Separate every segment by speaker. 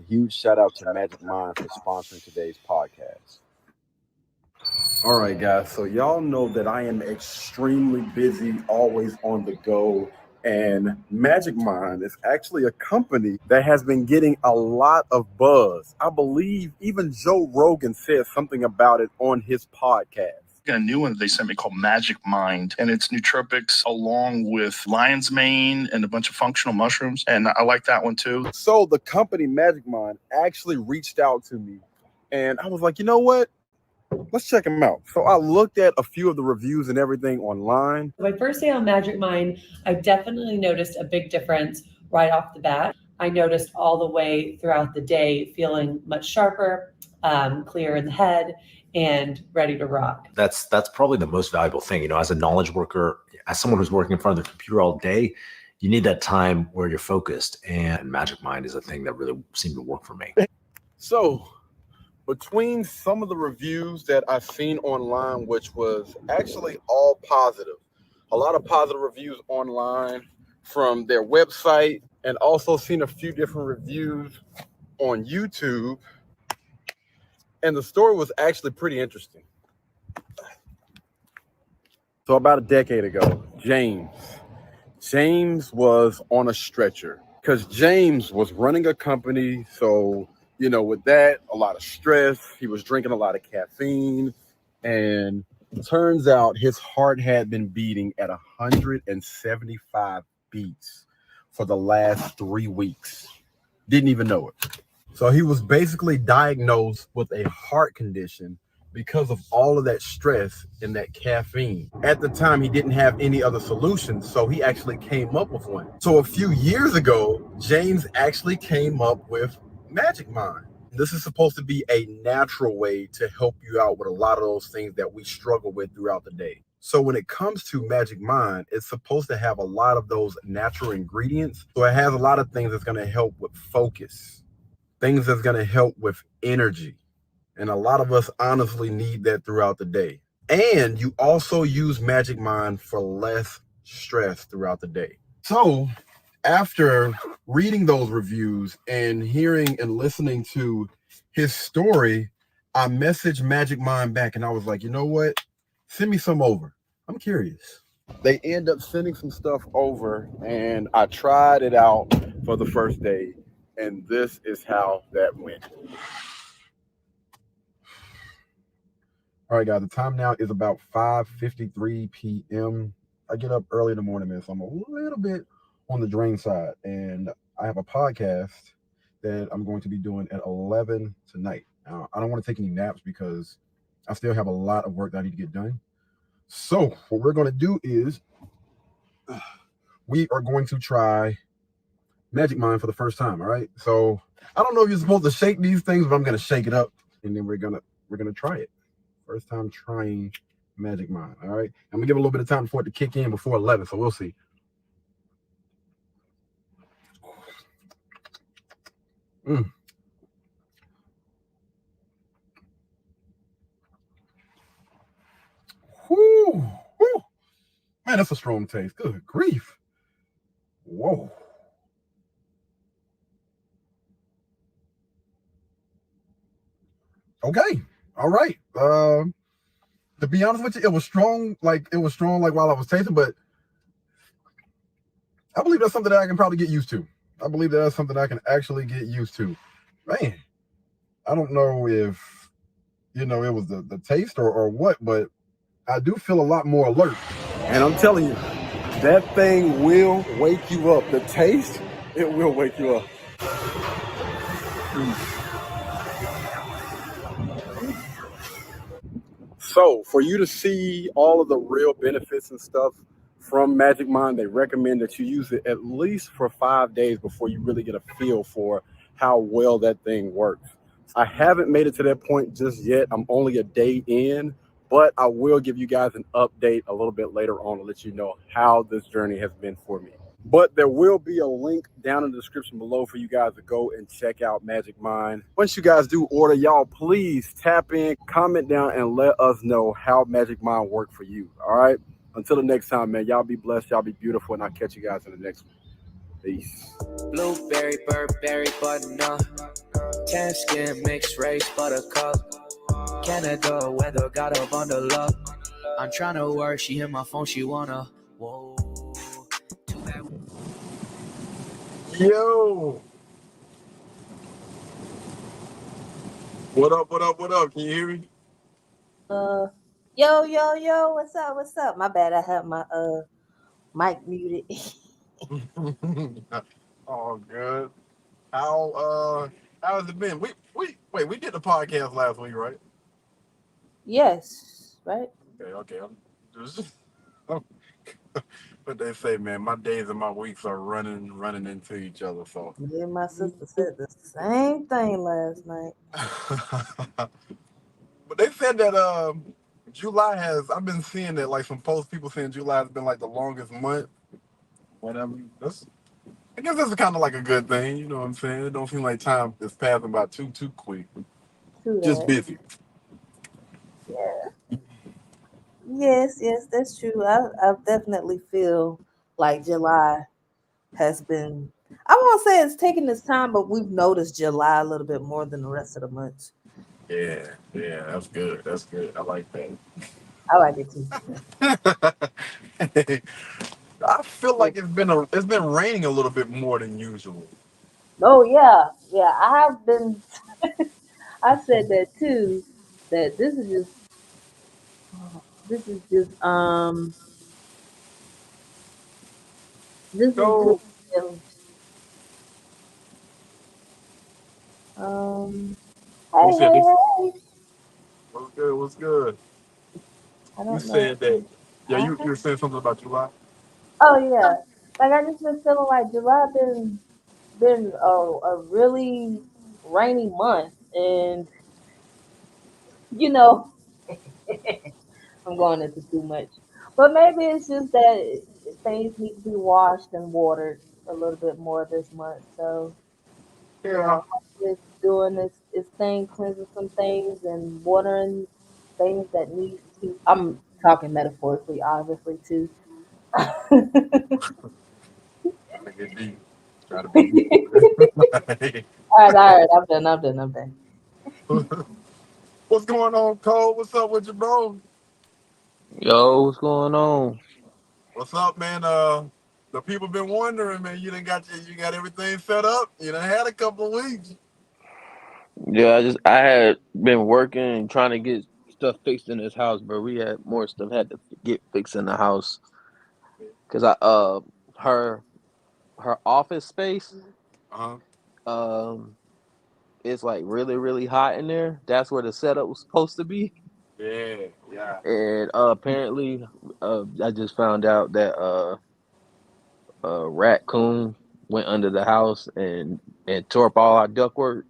Speaker 1: huge shout out to Magic Mind for sponsoring today's podcast. All right, guys. So y'all know that I am extremely busy, always on the go. And Magic Mind is actually a company that has been getting a lot of buzz. I believe even Joe Rogan said something about it on his podcast.
Speaker 2: A new one they sent me called Magic Mind, and it's nootropics along with lion's mane and a bunch of functional mushrooms, and I like that one too.
Speaker 1: So the company Magic Mind actually reached out to me, and I was like, you know what? Let's check them out. So I looked at a few of the reviews and everything online.
Speaker 3: My first day on Magic Mind, I definitely noticed a big difference right off the bat. I noticed all the way throughout the day feeling much sharper, clear in the head, and ready to rock.
Speaker 4: That's probably the most valuable thing. You know, as a knowledge worker, as someone who's working in front of the computer all day, you need that time where you're focused. And Magic Mind is a thing that really seemed to work for me.
Speaker 1: So between some of the reviews that I've seen online, which was actually all positive, a lot of positive reviews online from their website, and also seen a few different reviews on YouTube. And the story was actually pretty interesting. So about a decade ago, James was on a stretcher because James was running a company. So, you know, with that, a lot of stress, he was drinking a lot of caffeine, and it turns out his heart had been beating at 175 beats for the last 3 weeks. Didn't even know it. So he was basically diagnosed with a heart condition because of all of that stress and that caffeine. At the time, he didn't have any other solutions, so he actually came up with one. So a few years ago, James actually came up with Magic Mind. This is supposed to be a natural way to help you out with a lot of those things that we struggle with throughout the day. So when it comes to Magic Mind, it's supposed to have a lot of those natural ingredients. So it has a lot of things that's going to help with focus, things that's going to help with energy. And a lot of us honestly need that throughout the day. And you also use Magic Mind for less stress throughout the day. So after reading those reviews and hearing and listening to his story, I messaged Magic Mind back and I was like, you know what? Send me some over. I'm curious. They end up sending some stuff over, and I tried it out for the first day. And this is how that went. All right, guys, the time now is about 5:53 p.m. I get up early in the morning, man, so I'm a little bit on the drain side. And I have a podcast that I'm going to be doing at 11 tonight. Now, I don't want to take any naps because I still have a lot of work that I need to get done. So what we're going to do is we are going to try Magic Mind for the first time. All right. So I don't know if you're supposed to shake these things, but I'm going to shake it up, and then we're going to try it. First time trying Magic Mind. All right. I'm gonna give it a little bit of time for it to kick in before 11. So we'll see. Whew. Whew. Man, that's a strong taste. Good grief. Whoa. Okay. All right. To be honest with you, it was strong like while I was tasting, but I believe that's something that I can probably get used to. I believe that's something I can actually get used to. Man, I don't know if, it was the taste or what, but I do feel a lot more alert. And I'm telling you, that thing will wake you up. The taste, it will wake you up. So for you to see all of the real benefits and stuff from Magic Mind, they recommend that you use it at least for 5 days before you really get a feel for how well that thing works. I haven't made it to that point just yet. I'm only a day in, but I will give you guys an update a little bit later on to let you know how this journey has been for me. But there will be a link down in the description below for you guys to go and check out Magic Mind. Once you guys do order, y'all please tap in, comment down, and let us know how Magic Mind worked for you. All right. Until the next time, man, y'all be blessed, y'all be beautiful, and I'll catch you guys in the next one. Peace.
Speaker 5: Blueberry, Burberry, button up. Tan skin, mixed race, buttercup. Canada weather, got a bundle up. I'm trying to work, she hit my phone, she wanna. Whoa.
Speaker 1: Yo, what up? What up? What up? Can you hear me?
Speaker 6: Yo, what's up? My bad, I had my mic muted.
Speaker 1: Oh, good. How has it been? We did the podcast last week, right?
Speaker 6: Yes, right?
Speaker 1: Okay. I'm just what they say, man. My days and my weeks are running into each other. So,
Speaker 6: Me and my sister said the same thing last night.
Speaker 1: but they said that July has. I've been seeing that like some posts, people saying July has been like the longest month. Whatever. I guess that's kind of like a good thing. You know what I'm saying? It don't seem like time is passing by too quick.
Speaker 6: True
Speaker 1: Just
Speaker 6: that.
Speaker 1: busy.
Speaker 6: Yeah. Yes, that's true. I definitely feel like July has been, I won't say it's taking its time, but we've noticed July a little bit more than the rest of the months.
Speaker 1: Yeah, that's good. That's good. I like that.
Speaker 6: I like it too.
Speaker 1: I feel like it's been raining a little bit more than usual.
Speaker 6: Oh yeah. I have been I said that too, that this is just this is just
Speaker 1: So
Speaker 6: um um, hey,
Speaker 1: you said
Speaker 6: hey,
Speaker 1: this.
Speaker 6: hey.
Speaker 1: What's good? What's good?
Speaker 6: I
Speaker 1: You
Speaker 6: don't know.
Speaker 1: said that. Yeah,
Speaker 6: Uh,
Speaker 1: you were saying something about July.
Speaker 6: oh yeah. Like I just been feeling like July been a really rainy month, and you know I'm going into too much. But maybe it's just that things need to be washed and watered a little bit more this month. So,
Speaker 1: Yeah.
Speaker 6: it's doing this thing, cleansing some things and watering things that need to. I'm talking metaphorically, obviously, too.
Speaker 1: Trying to get deep. Try to be deep.
Speaker 6: All right, I'm done.
Speaker 1: What's going on, Cole? What's up with you, bro?
Speaker 7: Yo, what's going on?
Speaker 1: What's up, man? The people been wondering, man. You got everything set up. You done had a couple of weeks.
Speaker 7: Yeah, I had been working and trying to get stuff fixed in this house, but we had more stuff had to get fixed in the house because her office space
Speaker 1: Uh huh.
Speaker 7: um it's like really hot in there. That's where the setup was supposed to be,
Speaker 1: Yeah.
Speaker 7: and apparently I just found out that a raccoon went under the house and tore up all our ductwork.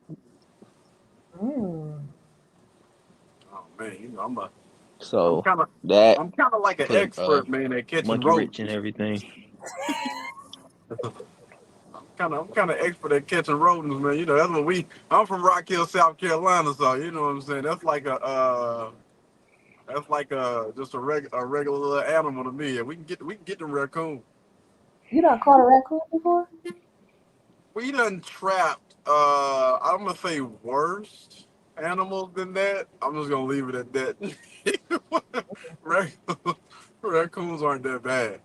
Speaker 6: Mm.
Speaker 1: Oh man, I'm
Speaker 7: So
Speaker 1: kind of
Speaker 7: that
Speaker 1: I'm kind of like an
Speaker 7: put a
Speaker 1: expert, man, at catching
Speaker 7: monkey wrench and
Speaker 1: rodents.
Speaker 7: everything.
Speaker 1: I'm kind of expert at catching rodents, man. You know, that's what we. I'm from Rock Hill, South Carolina, so you know what I'm saying. That's like a regular little animal to me. Yeah, we can get them raccoon.
Speaker 6: You done caught a raccoon before?
Speaker 1: We done trapped. I'm gonna say worst animals than that. I'm just gonna leave it at that. Rac- Raccoons aren't that bad.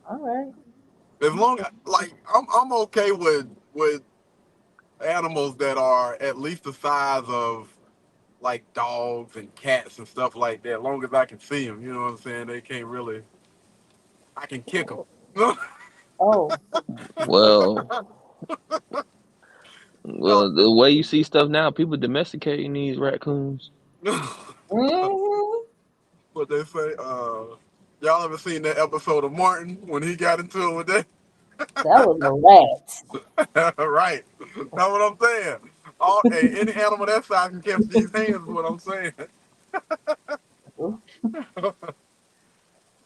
Speaker 6: All right.
Speaker 1: As long as like I'm okay with animals that are at least the size of like dogs and cats and stuff like that. As long as I can see them, you know what I'm saying. They can't really. I can kick them.
Speaker 6: Oh.
Speaker 7: Well,
Speaker 1: No,
Speaker 7: the way you see stuff now, people domesticating these raccoons.
Speaker 6: Hmm.
Speaker 1: what they say. Y'all ever seen that episode of Martin when he got into it with that?
Speaker 6: That was a rat.
Speaker 1: Right. That's what I'm saying. Any animal that size can catch these hands. Is what I'm saying.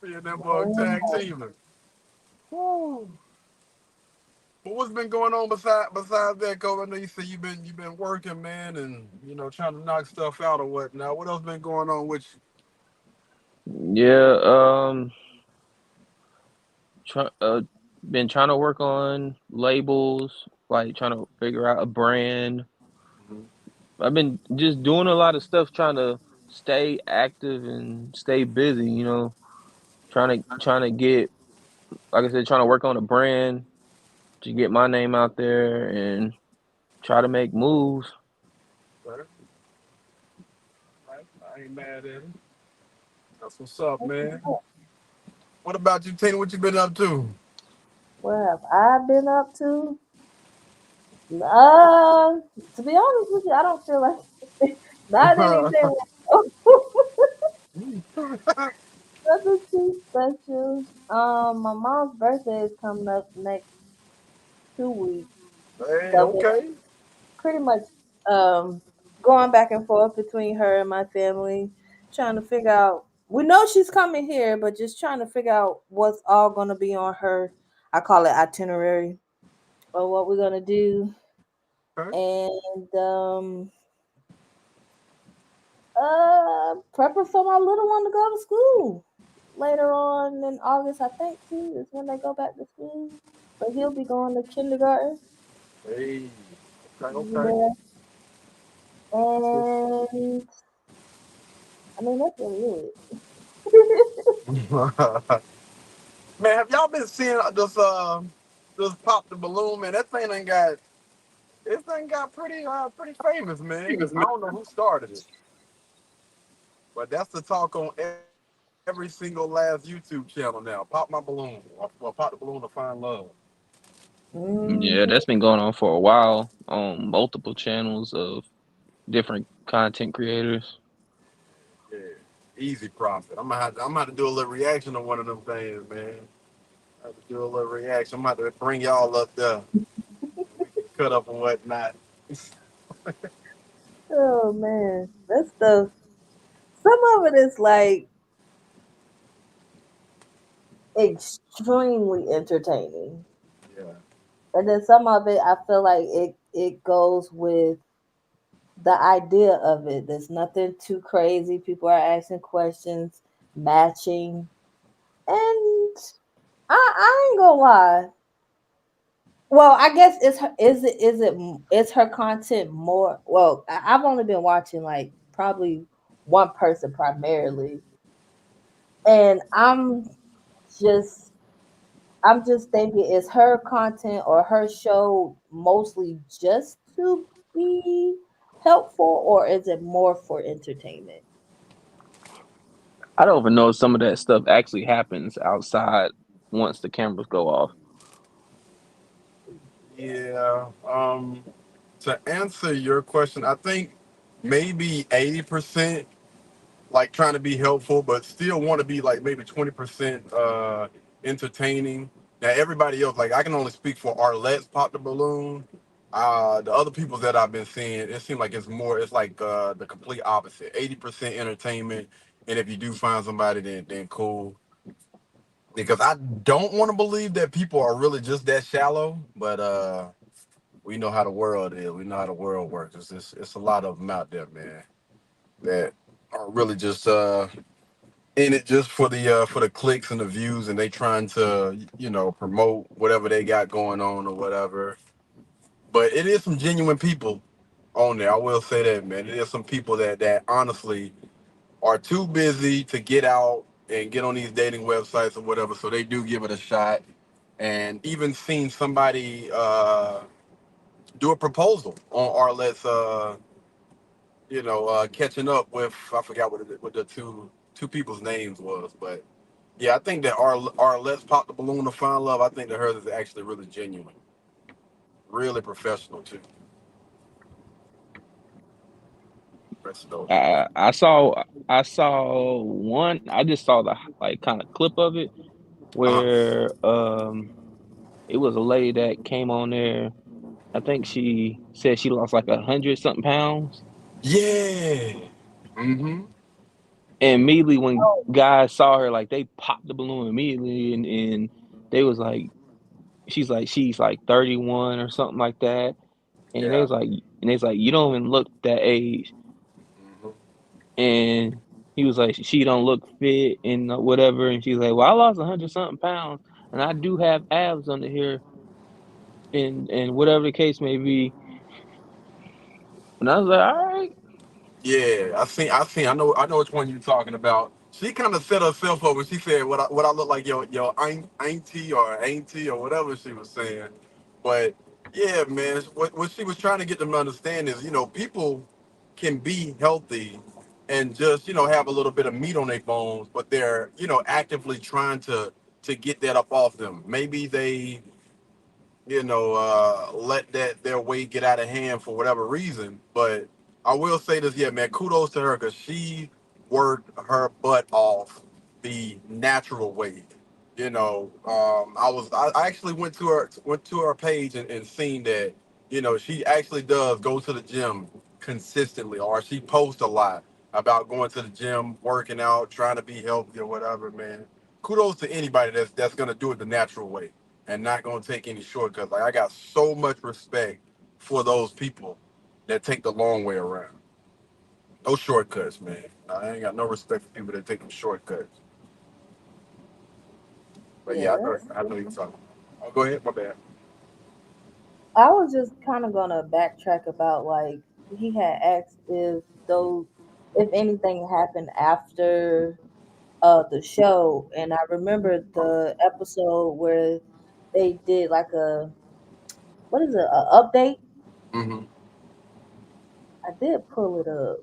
Speaker 1: Me and that bug tag teaming. Woo. But what's been going on besides that, Cole? I know you said you've been working, man, and trying to knock stuff out or whatnot. What else been going on with
Speaker 7: Yeah, try, been trying to work on labels. like trying to figure out a brand.
Speaker 1: Mhm.
Speaker 7: I've been just doing a lot of stuff trying to stay active and stay busy, trying to get, like I said, trying to work on a brand to get my name out there and try to make moves.
Speaker 1: Right. Right. I ain't mad at it. That's what's up, man. What about you, Tina? What you been up to?
Speaker 6: What have I been up to? Uh, to be honest with you, I don't feel like not anything. Nothing too special. My mom's birthday is coming up next 2 weeks,
Speaker 1: Hey,
Speaker 6: so we're
Speaker 1: okay.
Speaker 6: pretty much um going back and forth between her and my family, trying to figure out. We know she's coming here, but just trying to figure out what's all gonna be on her. I call it itinerary, or what we're gonna do,
Speaker 1: Okay.
Speaker 6: and prepping for my little one to go to school later on in August. I think too is when they go back to school, but he'll be going to kindergarten.
Speaker 1: Hey. Okay, okay.
Speaker 6: Yeah,
Speaker 1: That's what's
Speaker 6: and I mean that's really it.
Speaker 1: up. Man, have y'all been seeing this pop the balloon, man? That thing ain't got this thing got pretty famous, man. I don't know who started it, but that's the talk on every single last YouTube channel now. Pop my balloon. Well, pop the balloon to find love.
Speaker 7: Yeah,
Speaker 6: Mhm.
Speaker 7: that's been going on for a while on multiple channels of different content creators.
Speaker 1: Yeah. Easy profit. I'm gonna have to do a little reaction on one of them things, man. I have to do a little reaction. I'm gonna have to bring y'all up there. We can cut up and whatnot.
Speaker 6: Oh man, that stuff. Some of it is like extremely entertaining,
Speaker 1: Yeah.
Speaker 6: and then some of it I feel like it goes with the idea of it. There's nothing too crazy. People are asking questions, matching, and I ain't gonna lie. Well, I guess is her content more? Well, I've only been watching like probably one person primarily, and just I'm just thinking, is her content or her show mostly just to be helpful, or is it more for entertainment?
Speaker 7: I don't even know if some of that stuff actually happens outside once the cameras go off.
Speaker 1: Yeah. To answer your question, I think maybe 80% like trying to be helpful, but still want to be like maybe 20% entertaining. Now everybody else, like I can only speak for Arlette's Pop the Balloon. The other people that I've been seeing, it seems like it's like the complete opposite. 80% entertainment. And if you do find somebody then cool. Because I don't want to believe that people are really just that shallow, but we know how the world is. We know how the world works. It's a lot of them out there, man, that are really just in it just for the clicks and the views, and they trying to promote whatever they got going on or whatever. But it is some genuine people on there. I will say that, man. It is some people that honestly are too busy to get out and get on these dating websites or whatever, so they do give it a shot. And even seen somebody do a proposal on Arlette's catching up with, I forgot what the two people's names was, but yeah, I think that our Let's Pop the Balloon to Find Love, I think that hers is actually really genuine, really professional too. So,
Speaker 7: I saw one. I just saw the like kind of clip of it
Speaker 1: uh,
Speaker 7: where it was a lady that came on there. I think she said she lost like 100 something pounds.
Speaker 1: yeah, mm-hmm,
Speaker 7: And immediately when guys saw her, like they popped the balloon immediately, and they was like she's like 31 or something like that, and they
Speaker 1: yeah,
Speaker 7: was like and they was like you don't even look that age,
Speaker 1: mm-hmm.
Speaker 7: and he was like she don't look fit and whatever, and she's like, well, I lost 100 something pounds, and I do have abs under here. and whatever the case may be. And I was like, all right.
Speaker 1: Yeah, I know which one you're talking about. She kind of set herself up when she said what I look like your auntie or auntie or whatever she was saying. But yeah, man, what she was trying to get them to understand is, people can be healthy and just, have a little bit of meat on their bones, but they're, actively trying to get that up off them. Maybe they let their weight get out of hand for whatever reason. But I will say this, yeah, man, kudos to her because she worked her butt off the natural way. I actually went to her page and seen that, she actually does go to the gym consistently, or she posts a lot about going to the gym, working out, trying to be healthy or whatever, man. Kudos to anybody that's gonna do it the natural way and not gonna take any shortcuts. Like I got so much respect for those people that take the long way around. No shortcuts, man. I ain't got no respect for people that take them shortcuts. But yeah,
Speaker 6: Yeah,
Speaker 1: I know you're talking. Oh, go ahead, my bad.
Speaker 6: I was just kind of gonna backtrack about like he had asked if anything happened after the show, and I remember the episode where they did like a what is it, a update.
Speaker 1: Hmm.
Speaker 6: I did pull it up.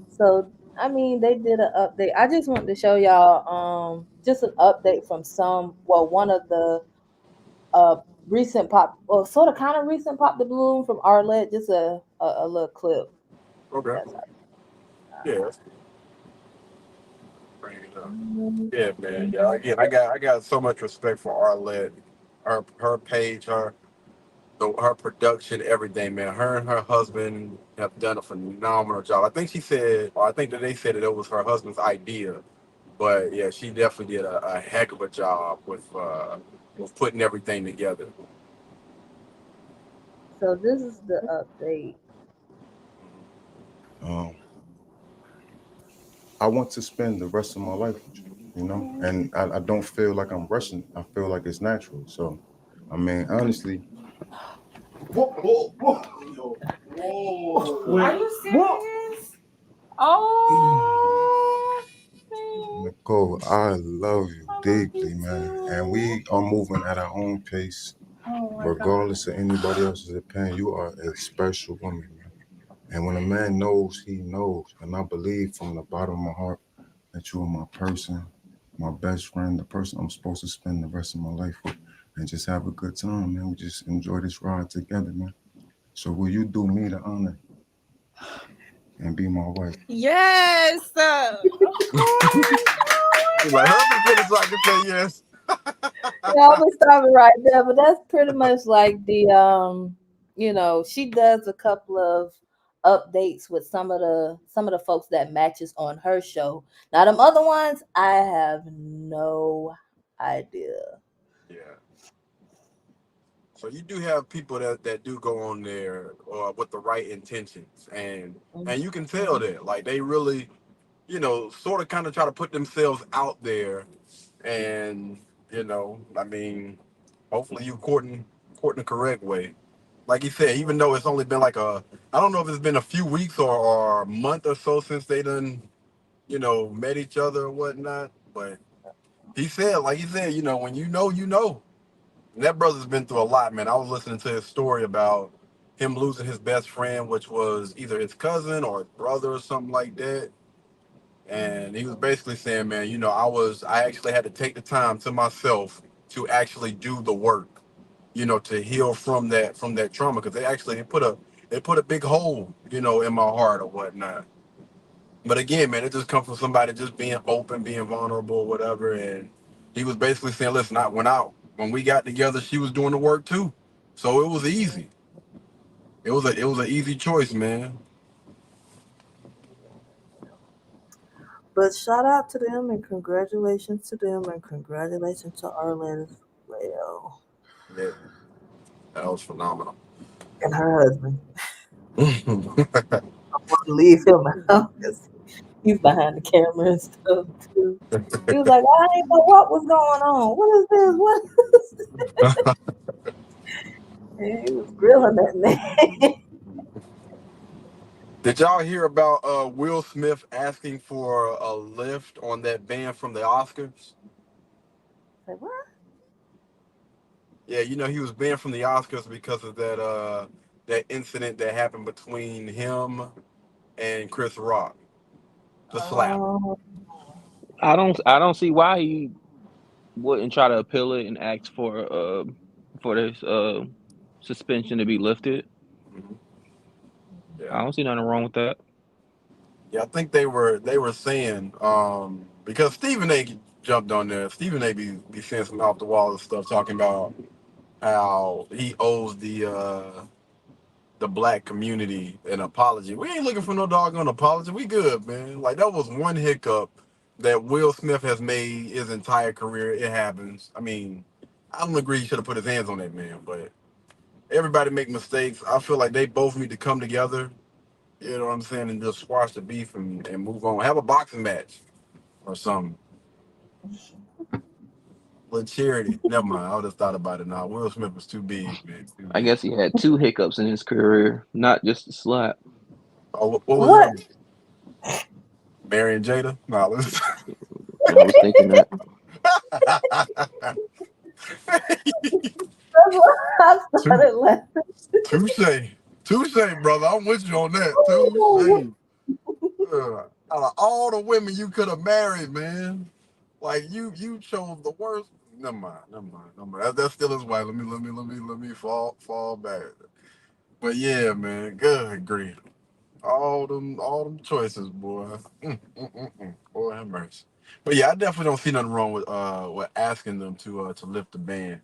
Speaker 6: So I mean, they did an update. I just wanted to show y'all just an update from one of the uh recent pop, well, sort of kind of recent pop the balloon from Arlette. Just a little clip.
Speaker 1: Okay.
Speaker 6: That's
Speaker 1: Yeah, that's bring it up.
Speaker 6: all.
Speaker 1: Yeah, man. Yeah, again, I got so much respect for Arlette, her page, her production, everything, man. Her and her husband have done a phenomenal job. I think she said, or I think that they said that it was her husband's idea, but yeah, she definitely did a heck of a job with putting everything together.
Speaker 6: So this is the update.
Speaker 8: Um, I want to spend the rest of my life with you, and I don't feel like I'm rushing. I feel like it's natural. So, I mean, honestly,
Speaker 1: Whoa, whoa, whoa, whoa.
Speaker 3: Are you serious? Oh, man.
Speaker 8: Nicole, I love you
Speaker 3: I love you
Speaker 8: deeply, man, and
Speaker 3: too.
Speaker 8: we are moving at our own pace,
Speaker 3: Oh my God.
Speaker 8: regardless of anybody else's opinion. You are a special woman, man. And when a man knows, he knows. And I believe from the bottom of my heart that you are my person, my best friend, the person I'm supposed to spend the rest of my life with, and just have a good time, man. We just enjoy this ride together, man. So will you do me the honor and be my wife?
Speaker 9: Yes. Of course.
Speaker 1: She's like, help me get it so I can say yes.
Speaker 6: Yeah, I'm gonna stop it right there. But that's pretty much like she does a couple of updates with some of the folks that matches on her show. Now them other ones, I have no idea.
Speaker 1: Yeah. So you do have people that do go on there with the right intentions, and you can tell that like they really, sort of kind of try to put themselves out there, and I mean, hopefully you courting the correct way. Like you said, even though it's only been like I don't know if it's been a few weeks or a month or so since they done, met each other or whatnot, but like he said, when you know. And that brother's been through a lot, man. I was listening to his story about him losing his best friend, which was either his cousin or his brother or something like that. And he was basically saying, man, I actually had to take the time to myself to actually do the work, to heal from that trauma, because they put a big hole, in my heart or whatnot. But again, man, it just comes from somebody just being open, being vulnerable, whatever. And he was basically saying, listen, when we got together, she was doing the work too. So it was easy. It was an easy choice, man.
Speaker 6: But shout out to them and congratulations to them and congratulations to Arlette as well
Speaker 1: Yeah, that was phenomenal.
Speaker 6: and her husband. I want to leave him out 'cause He's behind the camera and stuff too. He was like, I didn't know what was going on. What is this? What is this? And he was grilling that man.
Speaker 1: Did y'all hear about Will Smith asking for a lift on that ban from the Oscars?
Speaker 6: Like, what?
Speaker 1: Yeah, he was banned from the Oscars because of that incident that happened between him and Chris Rock. The slap.
Speaker 6: Oh,
Speaker 7: I don't see why he wouldn't try to appeal it and ask for this suspension to be lifted.
Speaker 1: Mhm.
Speaker 7: I
Speaker 1: Yeah.
Speaker 7: don't see nothing wrong with that.
Speaker 1: Yeah, I think they were saying because Stephen A jumped on there. Stephen A be saying some off the wall stuff talking about how he owes the black community an apology. We ain't looking for no doggone apology. We good, man. Like that was one hiccup that Will Smith has made his entire career. It happens. I mean, I don't agree he should have put his hands on that man, but everybody make mistakes. I feel like they both need to come together. You know what I'm saying, and just squash the beef and move on. Have a boxing match or something. With charity. Never mind. I would have thought about it now. Will Smith was too big, man. Too
Speaker 7: I
Speaker 1: big.
Speaker 7: guess he had two hiccups in his career, not just a slap.
Speaker 1: Oh, what was
Speaker 6: what?
Speaker 1: it? Mary and Jada? No, let's
Speaker 7: I was thinking that.
Speaker 6: That's what I
Speaker 1: Tou-
Speaker 6: started laughing.
Speaker 1: Touche. Touche, brother. I'm with you on that. Touche. Out of all the women you could have married, man, like you chose the worst. Never mind. Never mind. Never mind. That's still his wife. Let me fall back. But yeah, man. Good grief. All them choices, boy. Boy, have mercy. But yeah, I definitely don't see nothing wrong with asking them to lift the ban.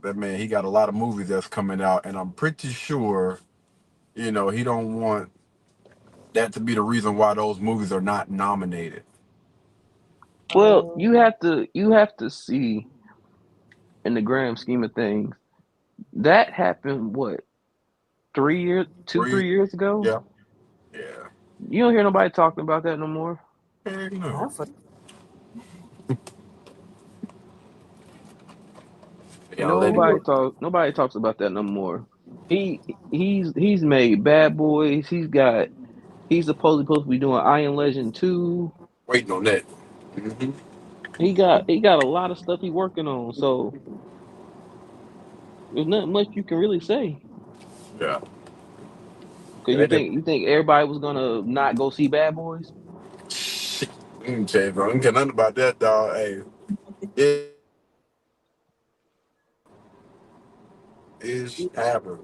Speaker 1: That man, he got a lot of movies that's coming out, and I'm pretty sure, he don't want that to be the reason why those movies are not nominated.
Speaker 7: Well,
Speaker 6: Oh,
Speaker 7: you have to see in the grand scheme of things that happened what 3 years, two
Speaker 1: Three,
Speaker 7: 3 years ago.
Speaker 1: yeah, yeah.
Speaker 7: You don't hear nobody talking about that no more.
Speaker 1: Heck
Speaker 6: I
Speaker 1: no.
Speaker 6: for-
Speaker 1: They gotta let it go.
Speaker 7: Nobody talks about that no more. He's made Bad Boys. He's supposed to be doing Iron Legend 2.
Speaker 1: Waiting on that. Hmm.
Speaker 7: He got a lot of stuff he working on. So there's not much you can really say.
Speaker 1: Yeah.
Speaker 7: Cause
Speaker 1: Yeah,
Speaker 7: you
Speaker 1: they did.
Speaker 7: think you think everybody was gonna not go see Bad Boys?
Speaker 1: Shit. Okay, bro. I don't care nothing about that, dog. Hey, it is happening.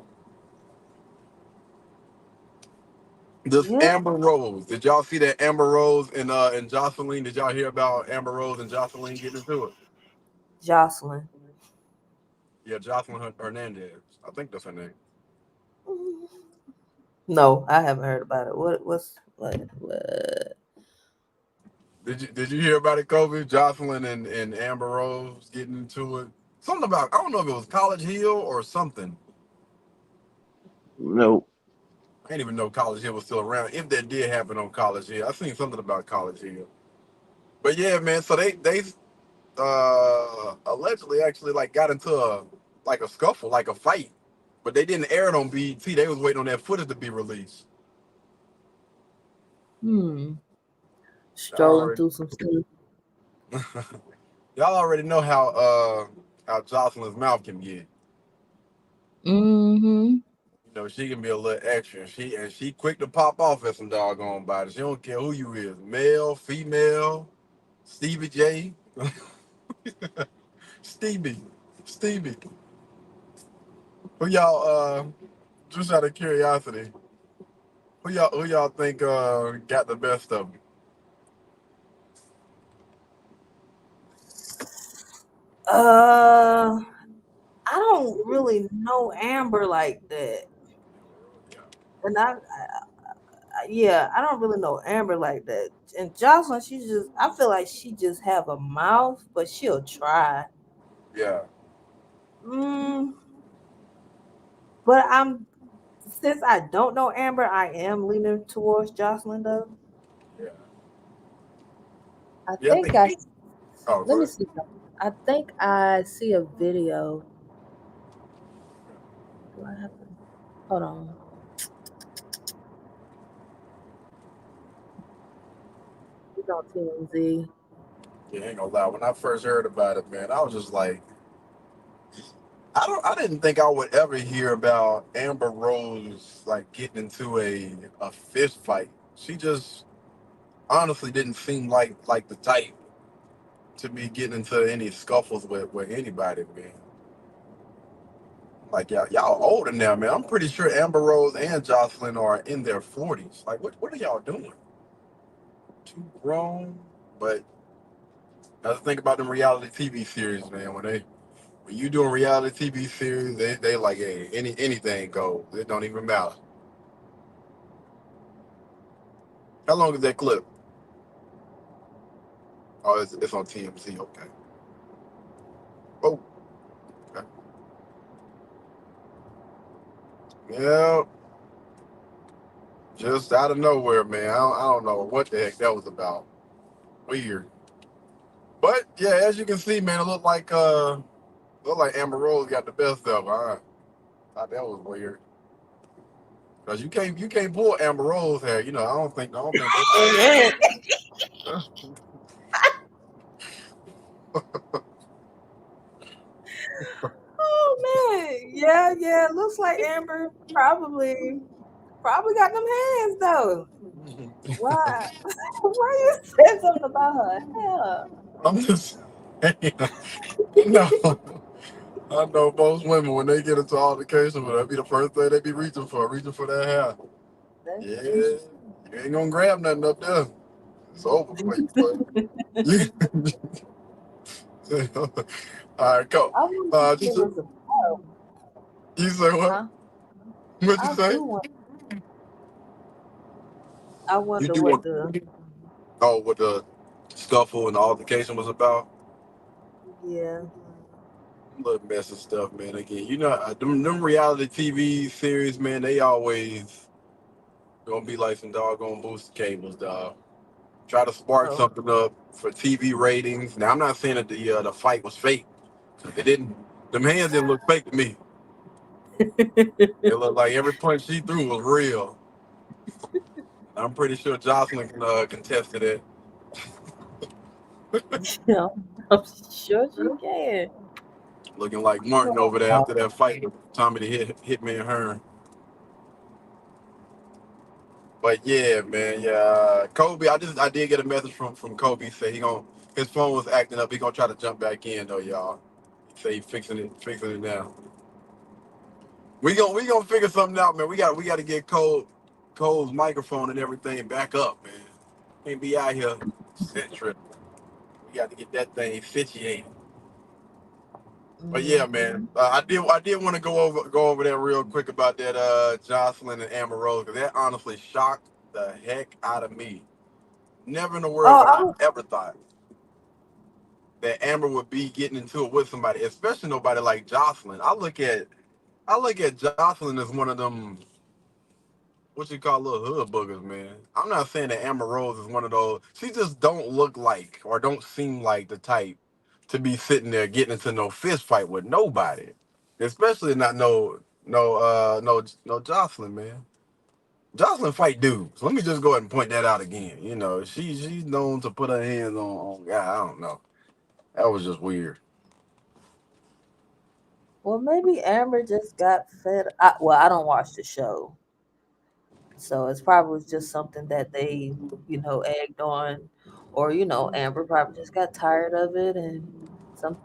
Speaker 1: This
Speaker 6: yeah,
Speaker 1: Amber Rose. Did y'all see that Amber Rose and Joseline? Did y'all hear about Amber Rose and Joseline getting into it?
Speaker 6: Jocelyn.
Speaker 1: Yeah, Jocelyn Hernandez. I think that's her name.
Speaker 6: No, I haven't heard about it. What's what?
Speaker 1: Did you hear about it, Kobe? Jocelyn and Amber Rose getting into it. Something about I don't know if it was College Hill or something.
Speaker 7: No.
Speaker 1: I didn't even know College Hill was still around. If that did happen on College Hill, I seen something about College Hill. But yeah, man. So they allegedly actually like got into a scuffle, like a fight, but they didn't air it on BET. They was waiting on that footage to be released.
Speaker 6: Hmm.
Speaker 1: Y'all
Speaker 6: Strolling
Speaker 1: already,
Speaker 6: through some stuff.
Speaker 1: y'all already know how Jocelyn's mouth can get.
Speaker 6: Mm-hmm.
Speaker 1: She can be a little extra. She quick to pop off at some doggone body. She don't care who you is, male, female, Stevie J, Stevie, Stevie. Who y'all? Just out of curiosity, who y'all think got the best of them?
Speaker 6: Uh, I don't really know Amber like that, and yeah, I don't really know Amber like that. And Jocelyn, I feel like she just have a mouth, but she'll try.
Speaker 1: Yeah,
Speaker 6: Mm, but I'm since I don't know Amber, I am leaning towards Jocelyn though.
Speaker 1: Yeah.
Speaker 6: I
Speaker 1: Yeah, I
Speaker 6: think
Speaker 1: think. Oh,
Speaker 6: let
Speaker 1: go
Speaker 6: me
Speaker 1: ahead.
Speaker 6: see. I think I see a video. Do I have to hold on? It's on TMZ.
Speaker 1: Yeah, ain't gonna lie. When I first heard about it, man, I was just like, I didn't think I would ever hear about Amber Rose like getting into a fist fight. She just honestly didn't seem like the type to be getting into any scuffles with anybody, man. Like y'all older now, man. I'm pretty sure Amber Rose and Jocelyn are in their 40s. Like what are y'all doing? Too grown. But I was thinking about them reality TV series, man. When you doing reality TV series, they like, hey, anything goes. It don't even matter. How long is that clip? Oh, it's on TMZ. Okay. Oh, okay. Yeah, just out of nowhere, man. I don't know what the heck that was about. Weird. But yeah, as you can see, man, it looked like Amber Rose got the best of her. I thought that was weird. Cause you can't pull Amber Rose hair. I don't think
Speaker 6: Oh man, yeah. Looks like Amber probably got them hands though. Why? Why you said something about her hair?
Speaker 1: I'm just saying. No. I know most women when they get into altercation with her, that'd be the first thing they be reaching for that hair.
Speaker 6: That's
Speaker 1: Yeah,
Speaker 6: true.
Speaker 1: you ain't gonna grab nothing up there. It's over for you, but all right, go.
Speaker 6: I wonder if it
Speaker 1: Just
Speaker 6: was a pro,
Speaker 1: you say what?
Speaker 6: huh?
Speaker 1: What you
Speaker 6: I
Speaker 1: say?
Speaker 6: do want. I
Speaker 1: You
Speaker 6: wonder
Speaker 1: do
Speaker 6: what
Speaker 1: want
Speaker 6: the
Speaker 1: what the scuffle and the altercation was about?
Speaker 6: yeah.
Speaker 1: Little mess of stuff, man. Again, them reality TV series, man. They always gonna be like some doggone booster cables, dog. Try to spark
Speaker 6: Oh.
Speaker 1: something up for TV ratings. Now, I'm not saying that the fight was fake. It didn't. Them hands didn't look fake to me. It looked like every punch she threw was real. I'm pretty sure Jocelyn can contest to that.
Speaker 6: Yeah, I'm sure she can.
Speaker 1: Looking like Martin over there after that fight with Tommy the Hitman Hearn. But yeah, man, yeah. Kobe, I did get a message from Kobe. Say his phone was acting up. He gonna try to jump back in though, y'all. He say he fixing it now. We gonna figure something out, man. We got to get Cole's microphone and everything back up, man. Can't be out here set trip. We got to get that thing situated. But yeah, man,
Speaker 6: Mhm.
Speaker 1: I did want to go over that real quick about that Jocelyn and Amber Rose because that honestly shocked the heck out of me. Never in the world
Speaker 6: Oh,
Speaker 1: would I ever thought that Amber would be getting into it with somebody, especially nobody like Jocelyn. I look at Jocelyn as one of them what you call little hood boogers, man. I'm not saying that Amber Rose is one of those. She just don't look like or don't seem like the type to be sitting there getting into no fist fight with nobody, especially not no Jocelyn, man. Jocelyn fight dudes. Let me just go ahead and point that out again. She's known to put her hands on God. I don't know. That was just weird.
Speaker 6: well, maybe Amber just got fed. Well, I don't watch the show, so it's probably just something that they, egged on, or Amber probably just got tired of it, and some,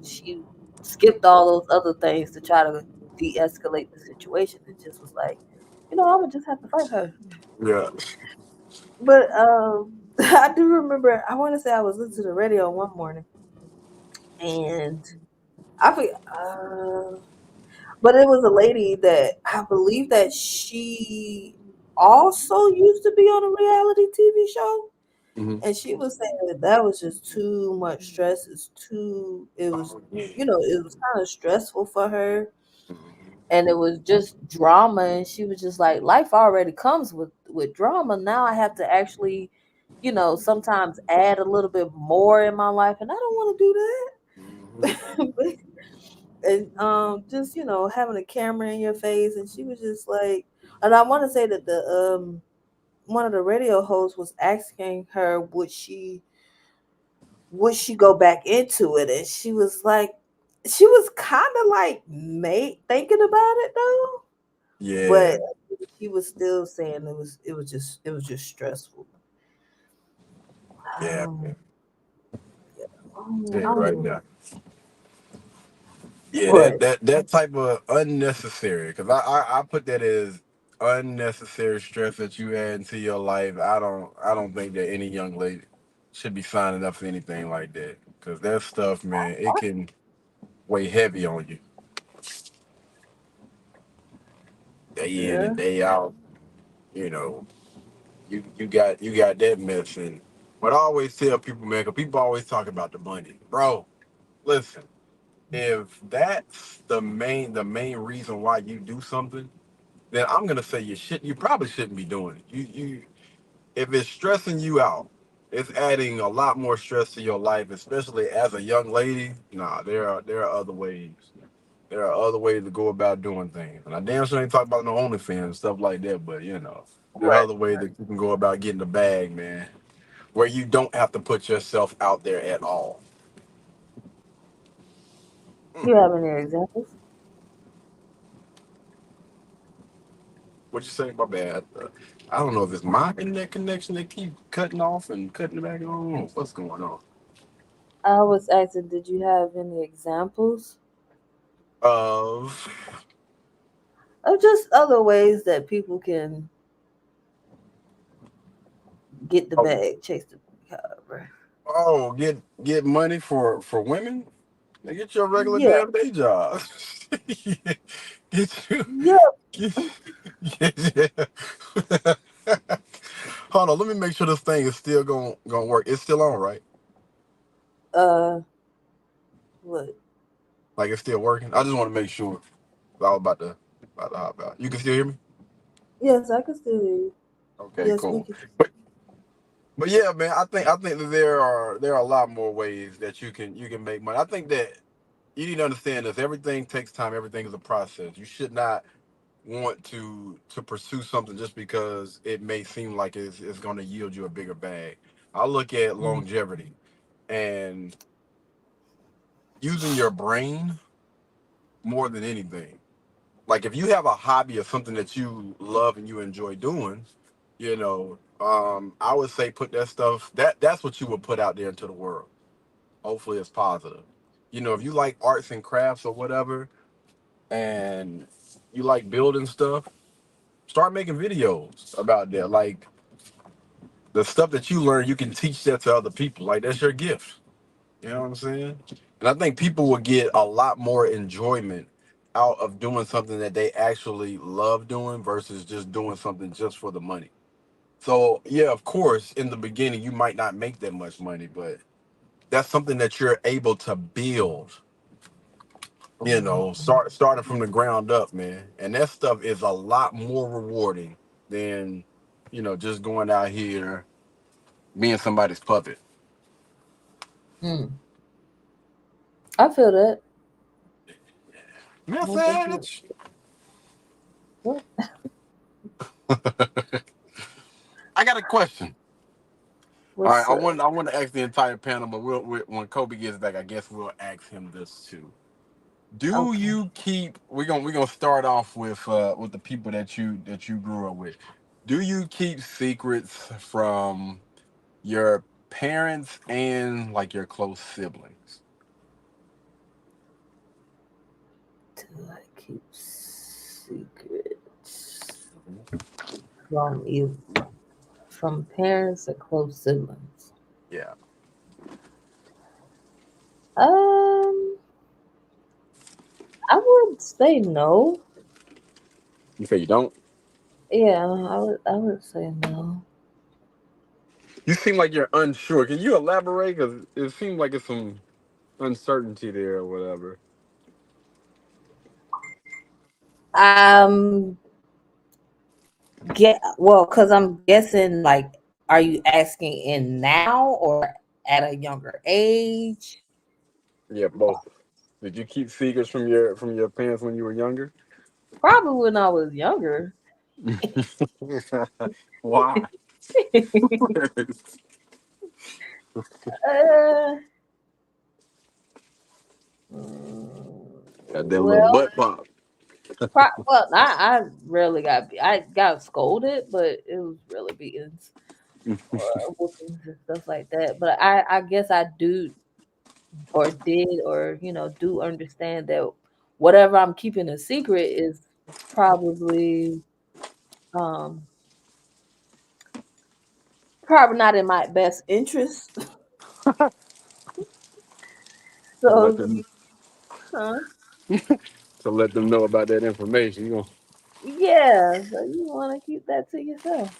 Speaker 6: she skipped all those other things to try to de-escalate the situation. It just was like, I'm gonna just have to fight her.
Speaker 1: Yeah.
Speaker 6: But I do remember. I want to say I was listening to the radio one morning, and I forget. But it was a lady that I believe that she also used to be on a reality TV show,
Speaker 1: Hmm.
Speaker 6: and she was saying that was just too much stress. It was, it was kind of stressful for her, and it was just drama, and she was just like, life already comes with drama. Now I have to actually, sometimes add a little bit more in my life, and I don't want to
Speaker 1: Mhm.
Speaker 6: do that. And just having a camera in your face, and she was just like, and I want to say that the one of the radio hosts was asking her, would she go back into it, and she was like, she was kind of like thinking about it though,
Speaker 1: Yeah,
Speaker 6: but she was still saying it was just stressful.
Speaker 1: yeah,
Speaker 6: um,
Speaker 1: man.
Speaker 6: I
Speaker 1: Yeah,
Speaker 6: don't
Speaker 1: right
Speaker 6: even
Speaker 1: now. Yeah, that
Speaker 6: what.
Speaker 1: that that type of unnecessary, because I put that as unnecessary stress that you add into your life. I don't think that any young lady should be signing up for anything like that, because that stuff, man, it can weigh heavy on you day in
Speaker 6: Yeah.
Speaker 1: and day out. You know, you got that mess in. But I always tell people, man, because people always talk about the money, bro. Listen, if that's the main reason why you do something, then I'm gonna say you probably shouldn't be doing it. You if it's stressing you out, it's adding a lot more stress to your life, especially as a young lady. Nah, there are other ways. There are other ways to go about doing things. And I damn sure ain't talking about no OnlyFans and stuff like that, but there are
Speaker 6: Right.
Speaker 1: other ways that you can go about getting the bag, man, where you don't have to put yourself out there at all. Mm.
Speaker 6: You have any examples?
Speaker 1: What you say? My bad. I don't know if it's my internet connection that keep cutting off and cutting back on. What's going on?
Speaker 6: I was asking, did you have any examples
Speaker 1: Of
Speaker 6: of just other ways that people can get the
Speaker 1: oh,
Speaker 6: bag, chase the bag, however.
Speaker 1: get money for women. They get your regular
Speaker 6: Yeah.
Speaker 1: damn day job. get you
Speaker 6: Yeah.
Speaker 1: get, get Hold on, let me make sure this thing is still going to work. It's still on, right?
Speaker 6: Uh, what?
Speaker 1: Like it's still working. I just want to make sure. I was about to hop out. You can still hear me?
Speaker 6: Yes, I can still hear you.
Speaker 1: Okay,
Speaker 6: Yes, we
Speaker 1: cool.
Speaker 6: can.
Speaker 1: But but yeah, man, I think that there are a lot more ways that you can make money. I think that you need to understand this. Everything takes time. Everything is a process. You should not want to pursue something just because it may seem like it's going to yield you a bigger bag. I look at
Speaker 6: Mhm.
Speaker 1: longevity and using your brain more than anything. Like if you have a hobby or something that you love and you enjoy doing, I would say put that stuff that's what you would put out there into the world. Hopefully it's positive. If you like arts and crafts or whatever, and you like building stuff, start making videos about that. Like the stuff that you learn, you can teach that to other people. Like that's your gift. You know what I'm saying? And I think people will get a lot more enjoyment out of doing something that they actually love doing versus just doing something just for the money. So yeah, of course, in the beginning you might not make that much money, but that's something that you're able to build. Starting from the ground up, man. And that stuff is a lot more rewarding than just going out here being somebody's puppet.
Speaker 6: Mm. I feel that. I definitely.
Speaker 1: Message.
Speaker 6: What?
Speaker 1: I got a question. All right,
Speaker 6: What's
Speaker 1: I
Speaker 6: up?
Speaker 1: want I want to ask the entire panel, but when Kobe gets back, I guess we'll ask him this too. Do
Speaker 6: Okay.
Speaker 1: you keep? We're gonna start off with the people that you grew up with. Do you keep secrets from your parents and like your close siblings?
Speaker 6: Do I keep secrets from you, from parents or close siblings?
Speaker 1: Yeah.
Speaker 6: Um, I would say no.
Speaker 1: You say you don't?
Speaker 6: Yeah, I would say no.
Speaker 1: You seem like you're unsure. Can you elaborate? Because it seems like it's some uncertainty there or whatever.
Speaker 6: Um, because I'm guessing, like, are you asking in now or at a younger age?
Speaker 1: Yeah, both. Did you keep secrets from your parents when you were younger?
Speaker 6: Probably when I was younger.
Speaker 1: Why?
Speaker 6: Uh, mm,
Speaker 1: Got that little
Speaker 6: well,
Speaker 1: butt pop.
Speaker 6: I rarely I got scolded, but it was really beatings or whoopings and stuff like that. But I guess I do or did or do understand that whatever I'm keeping a secret is probably um probably not in my best interest.
Speaker 1: to let
Speaker 6: So,
Speaker 1: them
Speaker 6: huh?
Speaker 1: to let them know about that information. You know,
Speaker 6: Yeah, so you want to keep that to yourself.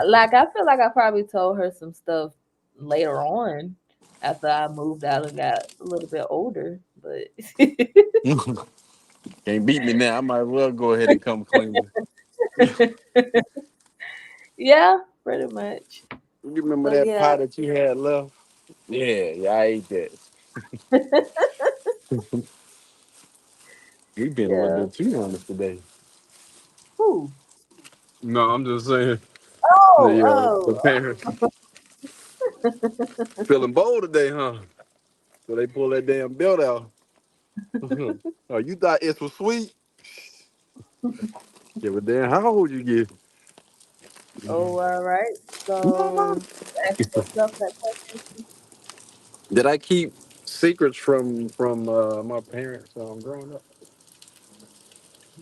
Speaker 6: Like, I feel like I probably told her some stuff later on after I moved out and got a little bit older, but
Speaker 1: can't beat me now. I might as well go ahead and come clean.
Speaker 6: yeah, pretty much.
Speaker 1: You remember
Speaker 6: So
Speaker 1: that
Speaker 6: yeah,
Speaker 1: pie that you had left? Yeah, I ate that. You've been a little
Speaker 6: yeah.
Speaker 1: bit too honest today.
Speaker 6: Who?
Speaker 1: No, I'm just saying
Speaker 6: Oh,
Speaker 1: the
Speaker 6: oh,
Speaker 1: parents feeling bold today, huh? So they pull that damn belt out. Oh, you thought it was sweet? Give a damn how old you get.
Speaker 6: oh. All right. So ask yourself that question.
Speaker 1: Did I keep secrets from my parents growing up?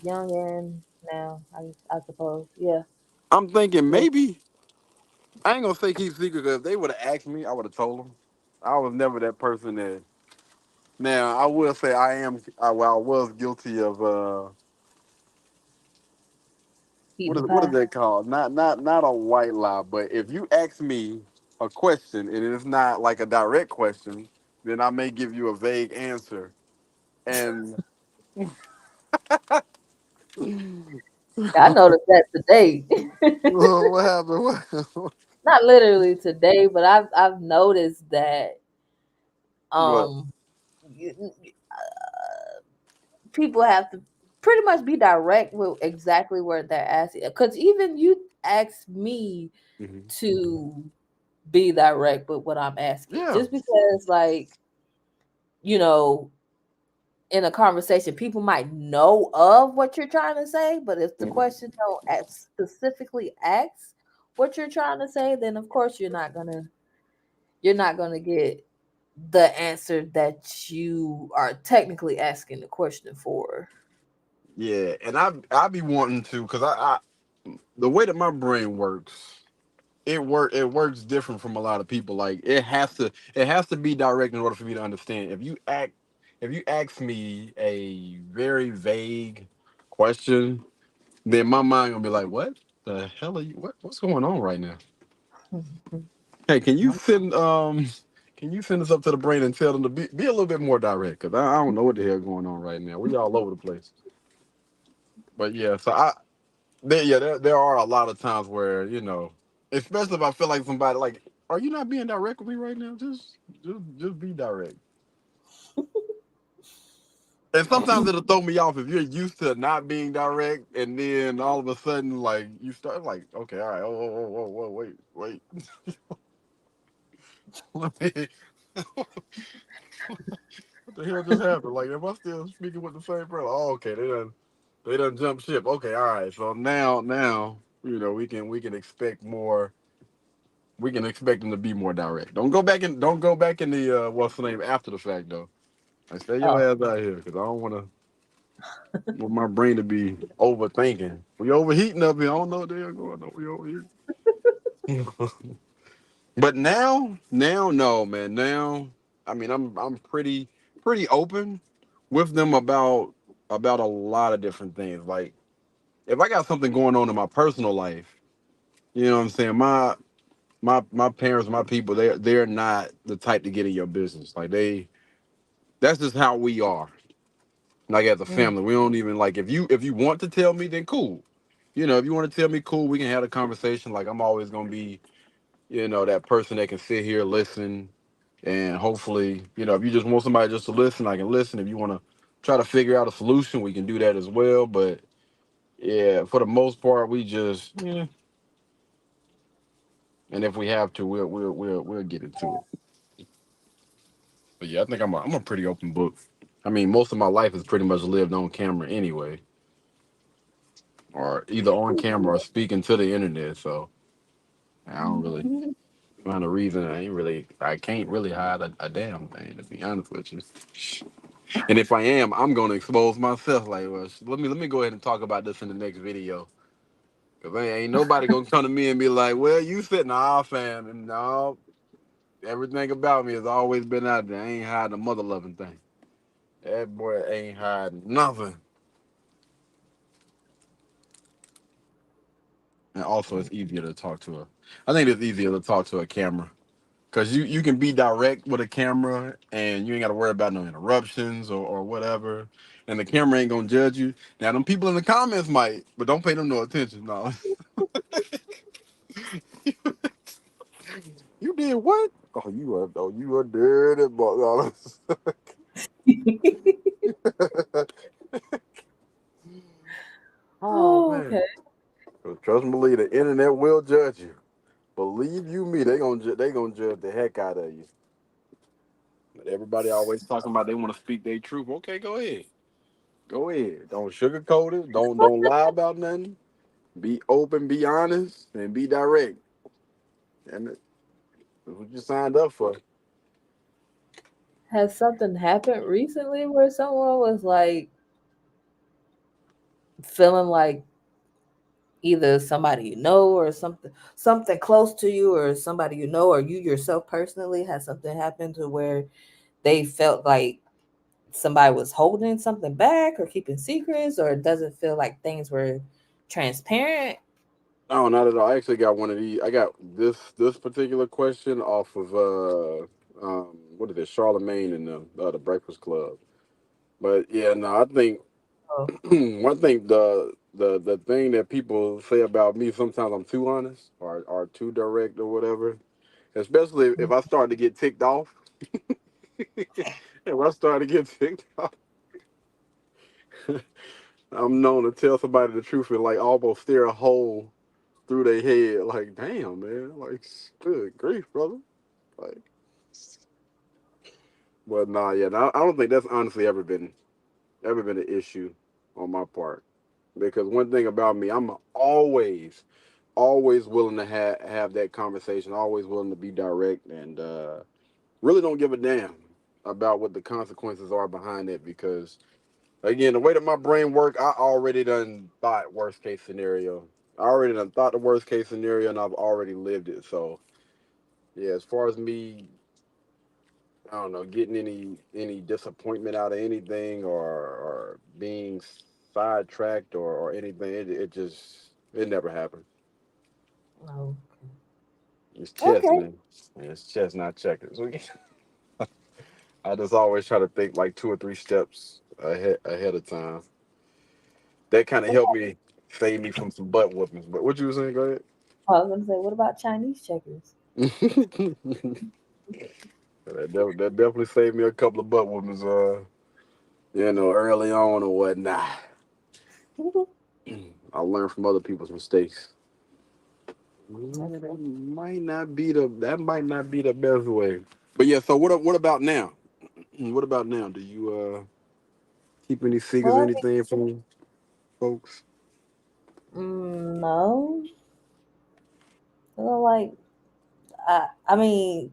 Speaker 6: Young and now, I suppose. Yeah.
Speaker 1: I'm thinking
Speaker 6: Yeah.
Speaker 1: maybe I ain't gonna say keep secrets because if they would have asked me, I would have told them. I was never that person that. Now I will say I was guilty of
Speaker 6: Eating the
Speaker 1: what is
Speaker 6: pie.
Speaker 1: that called? Not a white lie, but if you ask me a question and it's not like a direct question, then I may give you a vague answer. And
Speaker 6: I noticed that today.
Speaker 1: what happened?
Speaker 6: Not literally today, but I've noticed that
Speaker 1: What?
Speaker 6: um people have to pretty much be direct with exactly where they're asking. Because even you asked me
Speaker 1: Mhm.
Speaker 6: to be direct with what I'm asking,
Speaker 1: Yeah.
Speaker 6: just because, like, you know, in a conversation, people might know of what you're trying to say, but if the
Speaker 1: Mhm.
Speaker 6: question don't specifically ask what you're trying to say, then of course you're not gonna get the answer that you are technically asking the question for.
Speaker 1: Yeah, and I be wanting to because I the way that my brain works, it works different from a lot of people. Like it has to be direct in order for me to understand. If you ask me a very vague question, then my mind gonna be like, what the hell are you? What's going on right now? Hey, can you send us up to the brain and tell them to be a little bit more direct? Cause I don't know what the hell going on right now. We all over the place. But yeah, so there are a lot of times where especially if I feel like somebody like, are you not being direct with me right now? Just be direct. And sometimes it'll throw me off if you're used to not being direct, and then all of a sudden, like you start like, okay, all right, oh, wait, let me, what the hell just happened? Like, am I still speaking with the same person? Oh, okay, they done jump ship. Okay, all right, so now we can expect more. We can expect them to be more direct. Don't go back in the what's the name after the fact though. I stay your
Speaker 6: Oh,
Speaker 1: ass out here because I don't want my brain to be overthinking. We overheating up here. I don't know what the hell going on. We overheating. But now, no, man. Now, I mean, I'm pretty open with them about a lot of different things. Like if I got something going on in my personal life, you know what I'm saying? My parents, my people, they're not the type to get in your business. Like that's just how we are. Like as a
Speaker 6: Mm.
Speaker 1: family, we don't even like if you want to tell me, then cool. If you want to tell me, cool, we can have a conversation. Like I'm always gonna be, that person that can sit here, listen, and hopefully, if you just want somebody just to listen, I can listen. If you want to try to figure out a solution, we can do that as well. But yeah, for the most part, we just yeah. And if we have to, we'll get into it. But yeah, I think I'm a pretty open book. I mean, most of my life is pretty much lived on camera anyway, or either on camera or speaking to the internet. So I don't really find a reason. I can't really hide a damn thing, to be honest with you. And if I am, I'm gonna expose myself. Like, well, let me go ahead and talk about this in the next video. Cause ain't nobody gonna come to me and be like, well, you said, nah, fam, and no, everything about me has always been out there. I ain't hiding a mother loving thing. That boy ain't hiding nothing. And also, it's easier to talk to a. I think it's easier to talk to a camera. Cause you can be direct with a camera and you ain't gotta worry about no interruptions or whatever. And the camera ain't gonna judge you. Now them people in the comments might, but don't pay them no attention. No. You did what? Oh you are dirty boy. No. Oh
Speaker 6: Oh,
Speaker 1: man.
Speaker 6: okay.
Speaker 1: 'Cause trust me, believe the internet will judge you. Believe you me, they gonna judge the heck out of you. But everybody always talking about they want to speak their truth. Okay, go ahead. Go ahead. Don't sugarcoat it. Don't lie about nothing. Be open, be honest, and be direct. And that's what you signed up for.
Speaker 6: Has something happened recently where someone was like feeling like either somebody you know or something close to you or somebody you know or you yourself personally has something happened to where they felt like somebody was holding something back or keeping secrets or it doesn't feel like things were transparent?
Speaker 1: No, not at all. I actually got one of these. I got this particular question off of what is it, Charlemagne and the Breakfast Club. But yeah, no, I think
Speaker 6: Oh,
Speaker 1: one thing the thing that people say about me sometimes I'm too honest or too direct or whatever. Especially if I start to get ticked off. If I start to get ticked off, I'm known to tell somebody the truth and like almost steer a hole through their head. Like, damn, man. Like, good grief, brother. Like, but nah, yeah, nah, I don't think that's honestly ever been an issue on my part. Because one thing about me, I'm always willing to have that conversation. Always willing to be direct and really don't give a damn about what the consequences are behind it. Because again, the way that my brain work, I already done thought worst case scenario. I already done thought the worst case scenario, and I've already lived it. So yeah, as far as me, I don't know, getting any disappointment out of anything or being sidetracked or anything, it never happened.
Speaker 6: no.
Speaker 1: It's chess,
Speaker 6: Okay.
Speaker 1: man. Yeah, it's chess, not checkers. I just always try to think like two or three steps ahead of time. That kind of helped me save me from some butt whoopings. But what you were saying, go
Speaker 6: I was gonna say, what about Chinese checkers?
Speaker 1: ahead. That definitely saved me a couple of butt whoopings, early on or whatnot. I learned from other people's mistakes.
Speaker 6: That's
Speaker 1: Yeah,
Speaker 6: good.
Speaker 1: that might not be the best way. But yeah, so what about now? What about now? Do you keep any secrets or
Speaker 6: Well,
Speaker 1: anything from folks?
Speaker 6: no. I don't like. I mean,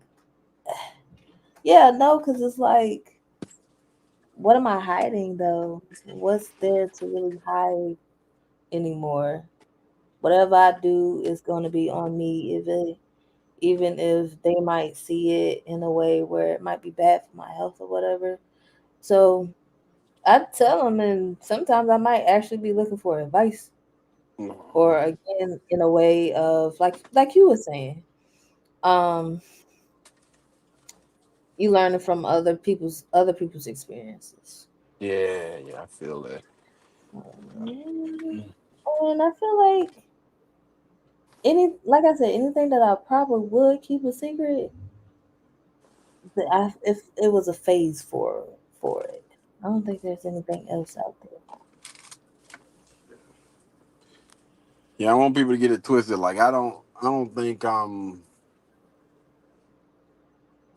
Speaker 6: yeah, no, because it's like, what am I hiding though? What's there to really hide anymore? Whatever I do is going to be on me, even if they might see it in a way where it might be bad for my health or whatever. So I tell them, and sometimes I might actually be looking for advice, or again, in a way of like you were saying, um, you learning from other people's experiences.
Speaker 1: Yeah, I feel that.
Speaker 6: Mm, and I feel like like I said, anything that I probably would keep a secret, if it was a phase for it. I don't think there's anything else out there.
Speaker 1: Yeah, I want people to get it twisted. Like I don't think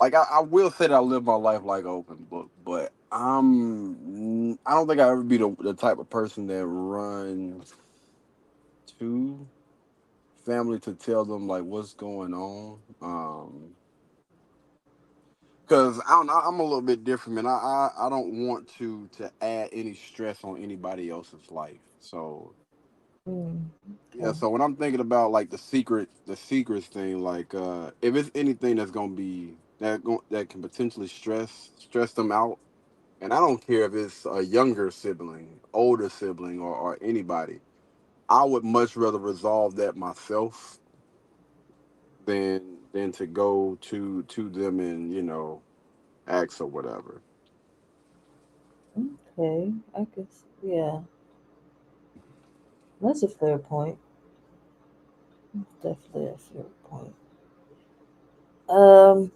Speaker 1: like I will say that I live my life like open book, but I don't think I ever be the type of person that runs to family to tell them like what's going on. Cause I don't know, I'm a little bit different, man. I don't want to add any stress on anybody else's life. So
Speaker 6: Mm,
Speaker 1: yeah,
Speaker 6: okay.
Speaker 1: so when I'm thinking about like the secrets thing, like if it's anything that's gonna be that can potentially stress them out, and I don't care if it's a younger sibling, older sibling, or anybody, I would much rather resolve that myself than to go to them and ask or whatever.
Speaker 6: Okay. I guess yeah. That's a fair point. Definitely a fair point. Um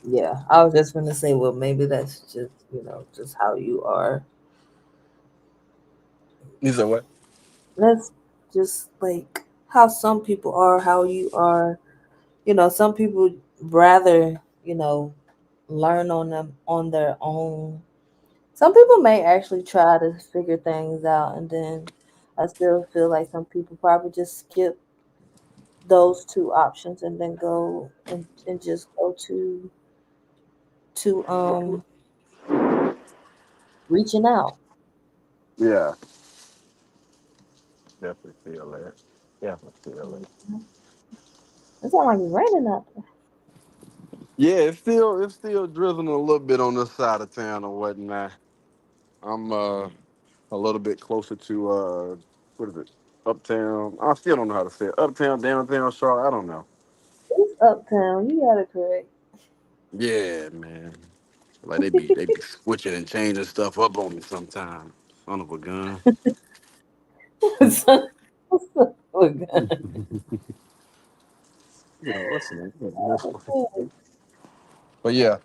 Speaker 6: yeah, I was just gonna say, well, maybe that's just just how you are.
Speaker 1: You said what?
Speaker 6: That's just like how some people are, how you are. Some people rather, learn on them on their own. Some people may actually try to figure things out, and then I still feel like some people probably just skip those two options and then go and just go to reaching out.
Speaker 1: Yeah, definitely feel that. Definitely feel that.
Speaker 6: It sounds like it's raining out there.
Speaker 1: Yeah, it's still drizzling a little bit on this side of town or whatnot. I'm a little bit closer to what is it? Uptown. I still don't know how to say it. Uptown, downtown, Charlotte. I don't know.
Speaker 6: It's uptown. You got it correct.
Speaker 1: Yeah, man. Like they be switching and changing stuff up on me sometimes. Son of a gun.
Speaker 6: So- oh, God.
Speaker 1: Listen. But yeah,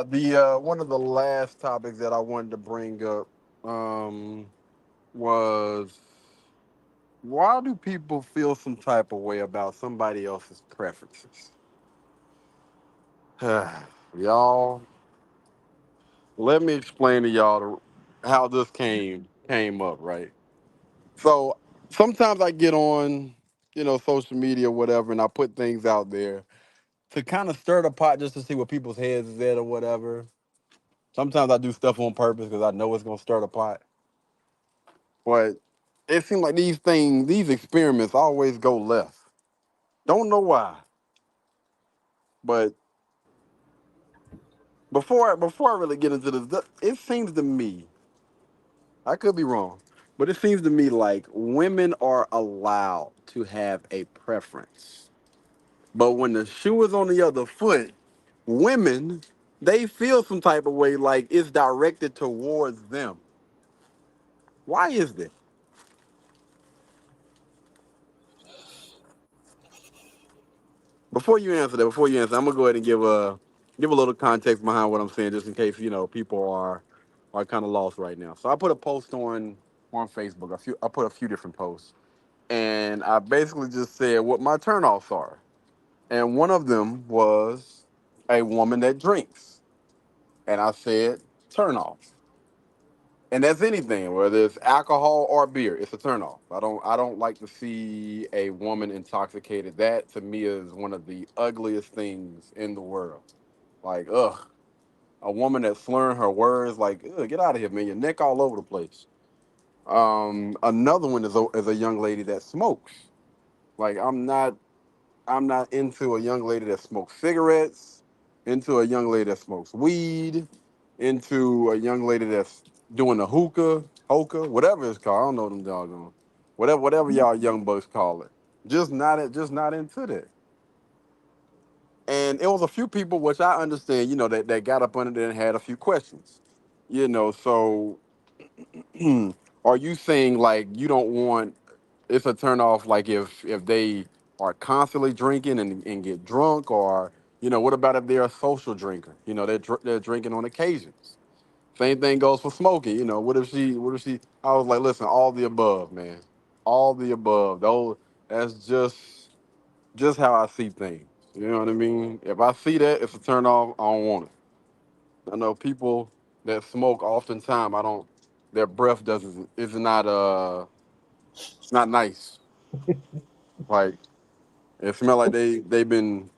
Speaker 1: the one of the last topics that I wanted to bring up um, was why do people feel some type of way about somebody else's preferences? Y'all, let me explain to y'all how this came up, right? So sometimes I get on, social media, whatever, and I put things out there to kind of stir the pot just to see what people's heads is at or whatever. Sometimes I do stuff on purpose because I know it's gonna stir the pot. But it seems like these experiments always go left. Don't know why, but before I really get into this, it seems to me, I could be wrong, but it seems to me like women are allowed to have a preference. But when the shoe is on the other foot, women, they feel some type of way like it's directed towards them. Why is that? Before you answer, I'm gonna go ahead and give a little context behind what I'm saying, just in case people are kind of lost right now. So I put a post on Facebook. I put a few different posts, and I basically just said what my turnoffs are, and one of them was a woman that drinks, and I said turn off. And that's anything, whether it's alcohol or beer, it's a turnoff. I don't like to see a woman intoxicated. That to me is one of the ugliest things in the world. Like, ugh, a woman that's slurring her words, like, ugh, get out of here, man. Your neck all over the place. Another one is a young lady that smokes. Like, I'm not into a young lady that smokes cigarettes, into a young lady that smokes weed, into a young lady that's doing the hookah, whatever it's called. I don't know them doggone. Whatever y'all young bucks call it. Just not into that. And it was a few people which I understand, that got up under there and had a few questions. So are you saying like you don't want it's a turn off like if they are constantly drinking and get drunk or what about if they're a social drinker? They're drinking on occasions. Same thing goes for smoking. What if she I was like, listen, all the above, man. All the above. Those that's just how I see things. You know what I mean? If I see that, it's a turn off. I don't want it. I know people that smoke oftentimes. I don't. Their breath doesn't is not it's not nice. Like it smell like they've been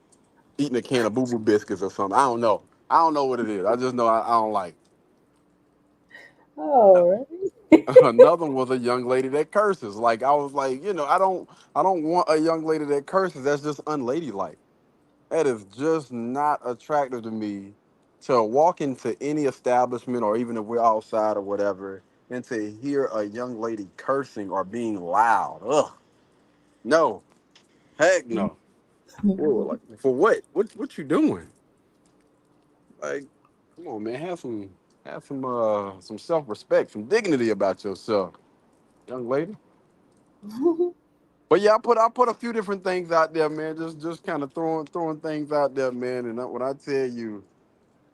Speaker 1: eating a can of boo boo biscuits or something. I don't know. I don't know what it is. I just know I don't like.
Speaker 6: All right.
Speaker 1: Another one was a young lady that curses. Like I was like, I don't want a young lady that curses. That's just unladylike. That is just not attractive to me to walk into any establishment or even if we're outside or whatever and to hear a young lady cursing or being loud. Ugh. No. Heck no. Whoa, like for what? What you doing? Like, come on, man. Have some self-respect, some dignity about yourself, young lady. But yeah, I put a few different things out there, man. Just kind of throwing things out there, man. And when I tell you,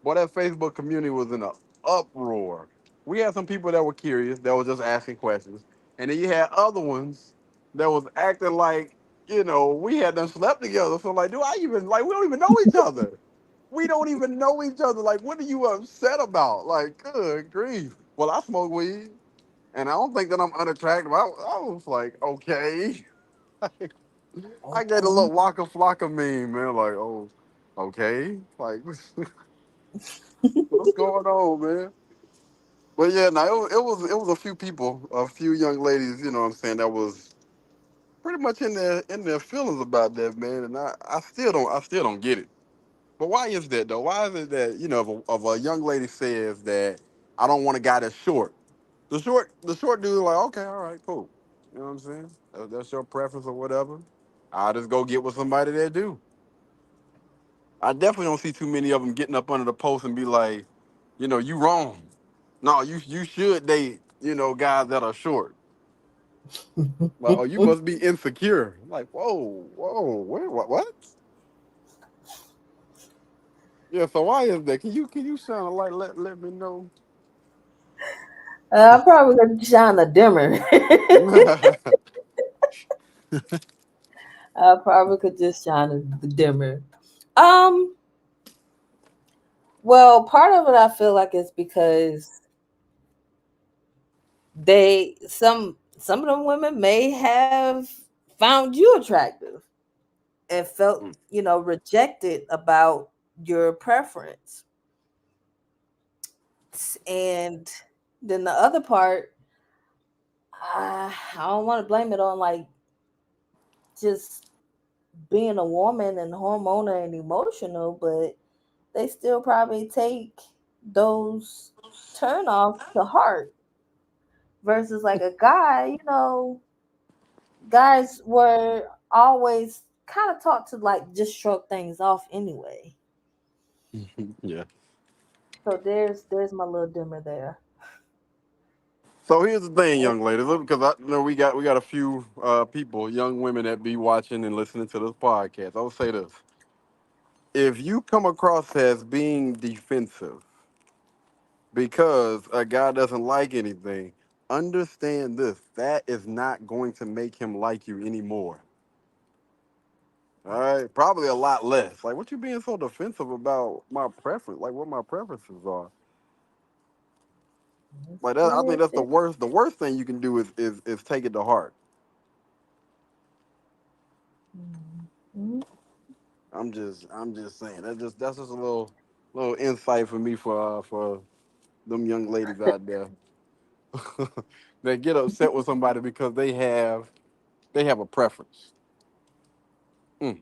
Speaker 1: boy, that Facebook community was in an uproar. We had some people that were curious, that were just asking questions, and then you had other ones that was acting like, we had them slept together. So like, do I even like? We don't even know each other. We don't even know each other. Like, what are you upset about? Like, good grief. Well, I smoke weed, and I don't think that I'm unattractive. I was like, okay. I get a little Waka Flocka meme, man. Like, oh, okay. Like, what's going on, man? But yeah, no, it was a few people, a few young ladies, you know what I'm saying, that was pretty much in their feelings about that, man. And I still don't get it. But why is that though? Why is it that, if a young lady says that I don't want a guy that's short? The short dude is like, okay, all right, cool. You know what I'm saying? That's your preference or whatever. I'll just go get with somebody that do. I definitely don't see too many of them getting up under the post and be like, you wrong. No, you should date, guys that are short. Like, oh, you must be insecure. I'm like, whoa, wait, what? Yeah, so why is that? Can you shine a light? Let me know.
Speaker 6: I probably could shine a dimmer. I probably could just shine a dimmer. Um, well, part of it I feel like is because some of them women may have found you attractive and felt,
Speaker 1: Mm.
Speaker 6: rejected about your preference. And then the other part, I don't want to blame it on like just being a woman and hormonal and emotional, but they still probably take those turnoffs to heart versus like a guy, guys were always kind of taught to like just shrug things off anyway.
Speaker 1: Yeah.
Speaker 6: So there's my little dimmer there.
Speaker 1: So here's the thing, young ladies, because I know we got a few people, young women that be watching and listening to this podcast. I'll say this: if you come across as being defensive because a guy doesn't like anything, understand this: that is not going to make him like you anymore. All right, probably a lot less. Like, what you being so defensive about my preference? Like, what my preferences are?
Speaker 6: That's
Speaker 1: Like that, I
Speaker 6: very
Speaker 1: think that's the
Speaker 6: fair.
Speaker 1: worst. The worst thing you can do is take it to heart.
Speaker 6: Mhm.
Speaker 1: I'm just saying that's just a little insight for me for them young ladies out there that get upset with somebody because they have a preference. Mm.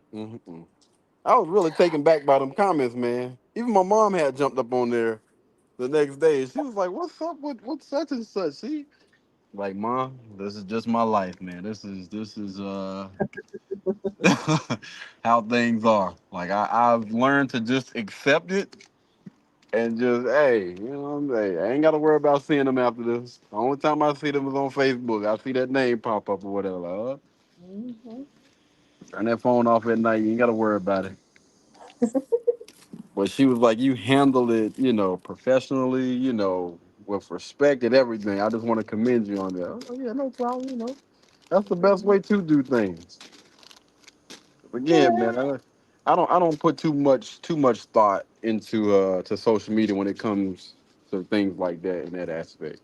Speaker 1: I was really taken back by them comments, man. Even my mom had jumped up on there the next day. She was like, "What's up with such and such?" She like, "Mom, this is just my life, man. This is how things are. Like I've learned to just accept it and just hey, you know what I'm saying? I ain't got to worry about seeing them after this. The only time I see them is on Facebook. I see that name pop up or whatever. Like,
Speaker 6: Hmm.
Speaker 1: turn that phone off at night. You ain't got to worry about it. But she was like, you handled it, professionally, with respect and everything. I just want to commend you on that. Oh, yeah, no problem. That's the best way to do things. Again,
Speaker 6: Yeah.
Speaker 1: man, I don't put too much thought into to social media when it comes to things like that in that aspect.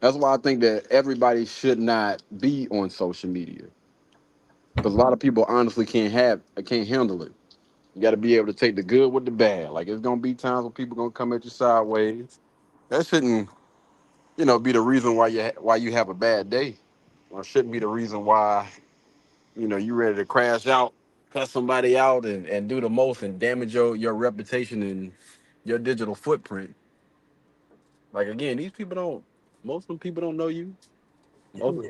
Speaker 1: That's why I think that everybody should not be on social media because a lot of people honestly can't handle it. You got to be able to take the good with the bad. Like it's gonna be times when people gonna come at you sideways. That shouldn't, be the reason why you have a bad day. Or shouldn't be the reason why you ready to crash out, cut somebody out, and do the most and damage your reputation and your digital footprint. Like again, these people don't. Most of them people don't know you. Most of,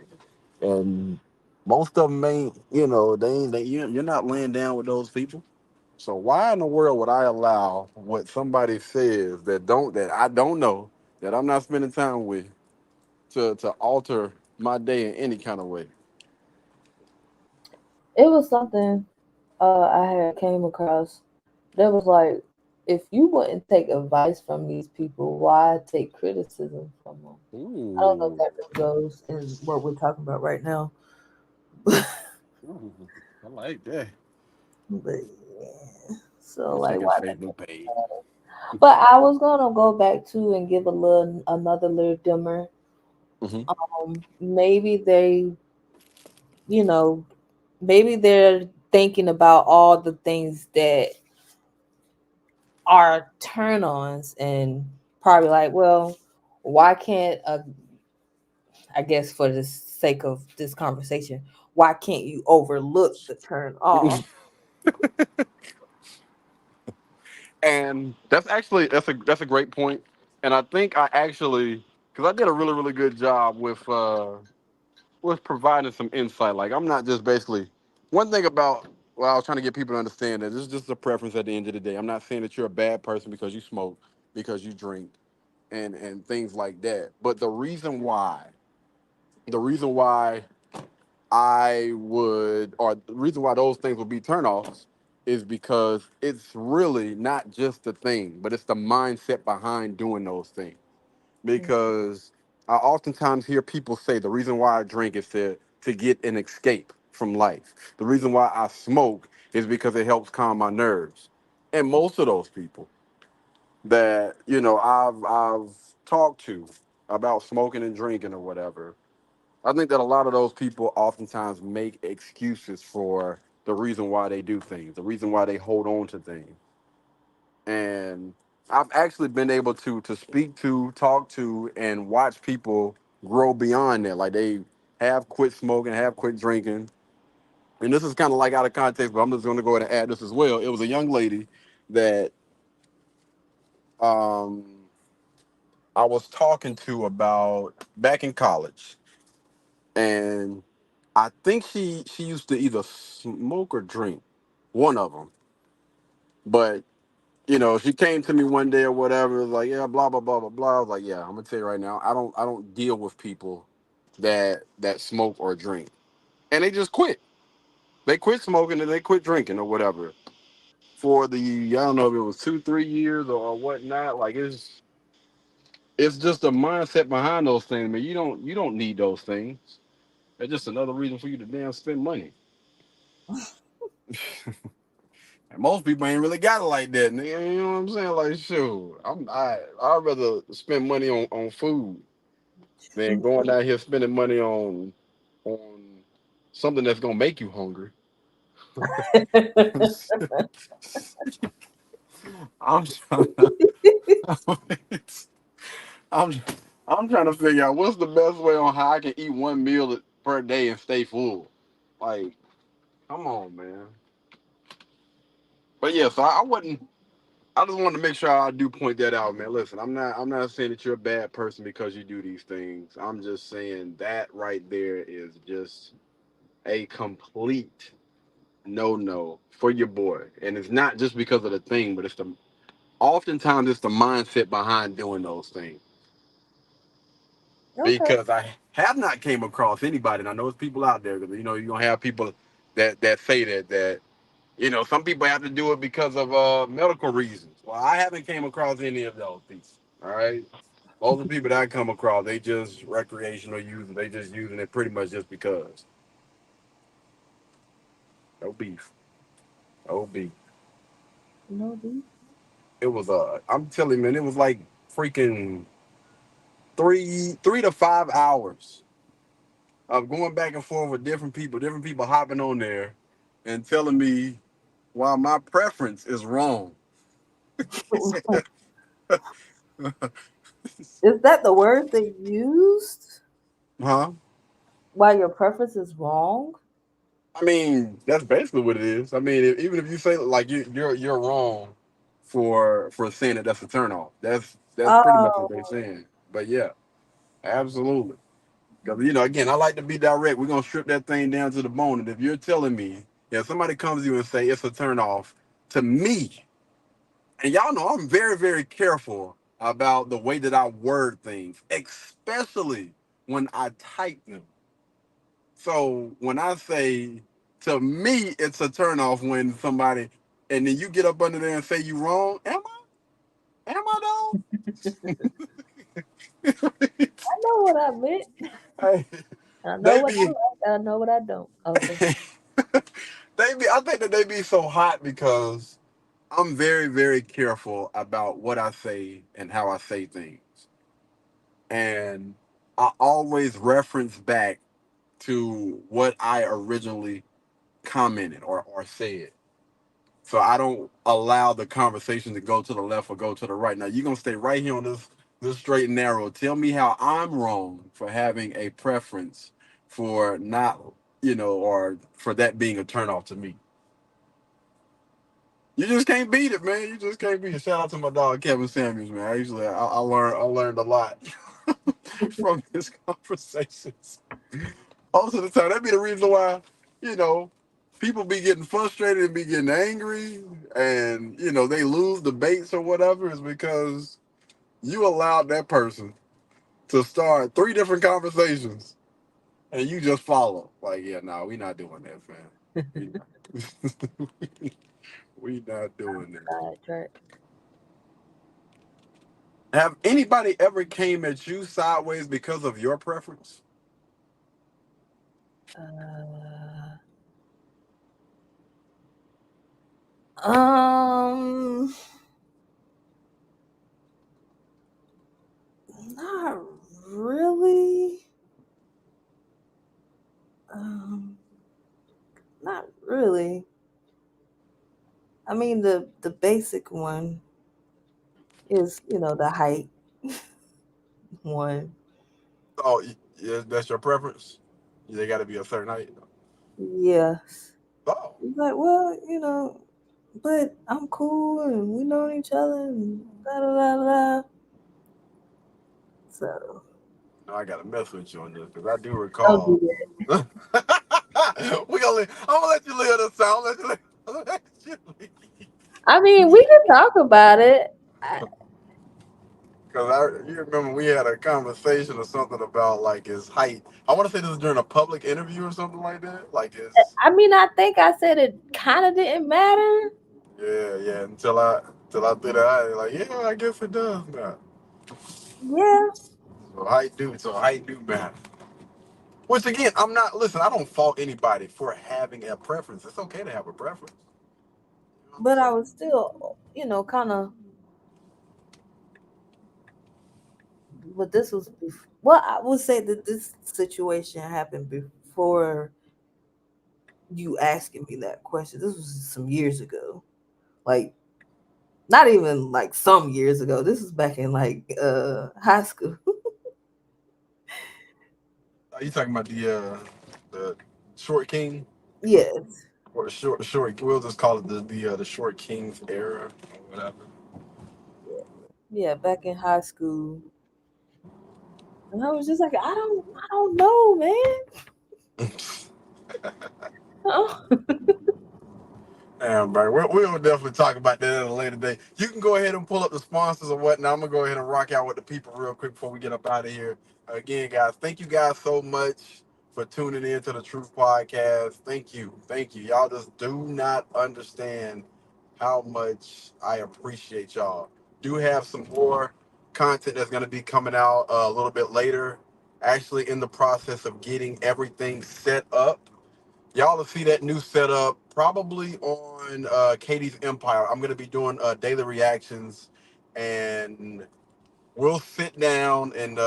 Speaker 1: and most of them ain't. They ain't. You're not laying down with those people. So why in the world would I allow what somebody says that I don't know that I'm not spending time with to alter my day in any kind of way?
Speaker 6: It was something I had came across that was like, if you wouldn't take advice from these people, why take criticism from them? I don't know if
Speaker 1: Ooh,
Speaker 6: that really goes in what we're talking about right now,
Speaker 1: ooh, I like that.
Speaker 6: but yeah. So
Speaker 1: I'm
Speaker 6: like,
Speaker 1: checking
Speaker 6: why?
Speaker 1: Facebook page.
Speaker 6: But I was gonna go back to and give another little dimmer.
Speaker 1: Hmm.
Speaker 6: Maybe you know, maybe they're thinking about all the things that are turn ons and probably like, well, why can't I guess for the sake of this conversation, why can't you overlook the turn off?
Speaker 1: And that's a great point. And I think I actually because I did a really really good job with providing some insight. Like I'm not just basically one thing about what I was trying to get people to understand that this is just a preference at the end of the day. I'm not saying that you're a bad person because you smoke, because you drink, and things like that. But the reason why I would, or the reason why those things would be turnoffs is because it's really not just the thing, but it's the mindset behind doing those things. Because I oftentimes hear people say the reason why I drink is to get an escape from life. The reason why I smoke is because it helps calm my nerves. And most of those people that I've talked to about smoking and drinking or whatever, I think that a lot of those people oftentimes make excuses for the reason why they do things, the reason why they hold on to things. And I've actually been able to speak to, talk to, and watch people grow beyond that. Like they have quit smoking, have quit drinking. And this is kind of like out of context, but I'm just going to go ahead and add this as well. It was a young lady that um, I was talking to about back in college, and I think she used to either smoke or drink, one of them. But she came to me one day or whatever, was like, yeah, blah blah blah blah blah. I was like, yeah, I'm gonna tell you right now, I don't deal with people that smoke or drink, and they just quit. They quit smoking and they quit drinking or whatever for I don't know if it was 2 3 years or whatnot. Like it's just a mindset behind those things, man. You don't need those things. It's just another reason for you to damn spend money. And most people ain't really got it like that, nigga. You know what I'm saying? Like, shoot, I'd rather spend money on food than going out here spending money on something that's gonna make you hungry. I'm trying to, I'm I'm trying to figure out what's the best way on how I can eat one meal per day and stay full. Like, come on, man. But yeah, so I wouldn't. I just wanted to make sure I do point that out, man. Listen, I'm not saying that you're a bad person because you do these things. I'm just saying that right there is just a complete no for your boy. And it's not just because of the thing, but it's the oftentimes it's the mindset behind doing those things.
Speaker 6: Okay.
Speaker 1: Because I have not came across anybody, and I know there's people out there because you're gonna have people that say that some people have to do it because of medical reasons. Well, I haven't came across any of those people. All right, most of the people that I come across, they just recreational users. They just using it pretty much just because. No beef, no beef.
Speaker 6: No beef.
Speaker 1: It was I'm telling you, man, it was like freaking 3 to 5 hours of going back and forth with different people hopping on there and telling me why my preference is wrong.
Speaker 6: Is that the word they used?
Speaker 1: Huh?
Speaker 6: Why your preference is wrong?
Speaker 1: I mean, that's basically what it is. I mean, even if you say like you're wrong for saying that that's a turnoff. That's pretty much what they're
Speaker 6: Oh,
Speaker 1: saying. But yeah, absolutely. Because again, I like to be direct. We're gonna strip that thing down to the bone. And if you're telling me, if somebody comes to you and say it's a turnoff to me, and y'all know I'm very, very careful about the way that I word things, especially when I type them. So when I say to me it's a turnoff when somebody and then you get up under there and say you wrong, am I? Am I though?
Speaker 6: I know what I meant.
Speaker 1: Hey,
Speaker 6: I know
Speaker 1: they
Speaker 6: what I
Speaker 1: be
Speaker 6: like. I know what I don't. Okay.
Speaker 1: I think that they be so hot because I'm very, very careful about what I say and how I say things. And I always reference back to what I originally commented or said. So I don't allow the conversation to go to the left or go to the right. Now you're gonna stay right here on this straight and narrow. Tell me how I'm wrong for having a preference for not, or for that being a turnoff to me. You just can't beat it, man. You just can't beat it. Shout out to my dog Kevin Samuels, man. I learned a lot from his conversations. Most of the time, that be the reason why, you know, people be getting frustrated and be getting angry, and they lose debates or whatever, is because you allowed that person to start three different conversations, and you just follow. Like, yeah, no, we not doing that, fam. We not doing that.
Speaker 6: Sidetrack.
Speaker 1: Have anybody ever came at you sideways because of your preference?
Speaker 6: Uh, um, not really. Um, Not really. I mean, the basic one is, the height one.
Speaker 1: Oh, yeah, that's your preference. They got to be a certain height.
Speaker 6: Yes.
Speaker 1: Oh,
Speaker 6: It's like, well, but I'm cool and we know each other and da da da da. So
Speaker 1: no, I got to mess with you on this because I do
Speaker 6: don't do
Speaker 1: recall.
Speaker 6: that.
Speaker 1: I'm gonna let you live this out. I'm gonna let you live.
Speaker 6: I mean, we can talk about it.
Speaker 1: Because you remember we had a conversation or something about like his height. I want to say this was during a public interview or something like that. Like his,
Speaker 6: I mean, I think I said it kind of didn't matter.
Speaker 1: yeah. Until I did it, I like, yeah, I guess it does now.
Speaker 6: Yeah,
Speaker 1: So height do matter. Which again, I'm not. Listen, I don't fault anybody for having a preference. It's okay to have a preference. You know what I'm
Speaker 6: but I
Speaker 1: saying?
Speaker 6: was still, kind of. But this was well, I would say that this situation happened before you asking me that question. This was some years ago. Like not even like some years ago. This was back in like high school.
Speaker 1: Are you talking about the short king
Speaker 6: Yes.
Speaker 1: or the short? We'll just call it the short king's era or whatever.
Speaker 6: Yeah, back in high school. And I was just like, I don't know, man. Oh.
Speaker 1: Damn, bro. We'll definitely talk about that at a later date. You can go ahead and pull up the sponsors or whatnot. I'm going to go ahead and rock out with the people real quick before we get up out of here. Again, guys, thank you guys so much for tuning in to the Truth Podcast. Thank you. Thank you. Y'all just do not understand how much I appreciate y'all. Do have some more content that's going to be coming out a little bit later. Actually, in the process of getting everything set up. Y'all will see that new setup probably on Katie's Empire. I'm going to be doing daily reactions, and we'll sit down and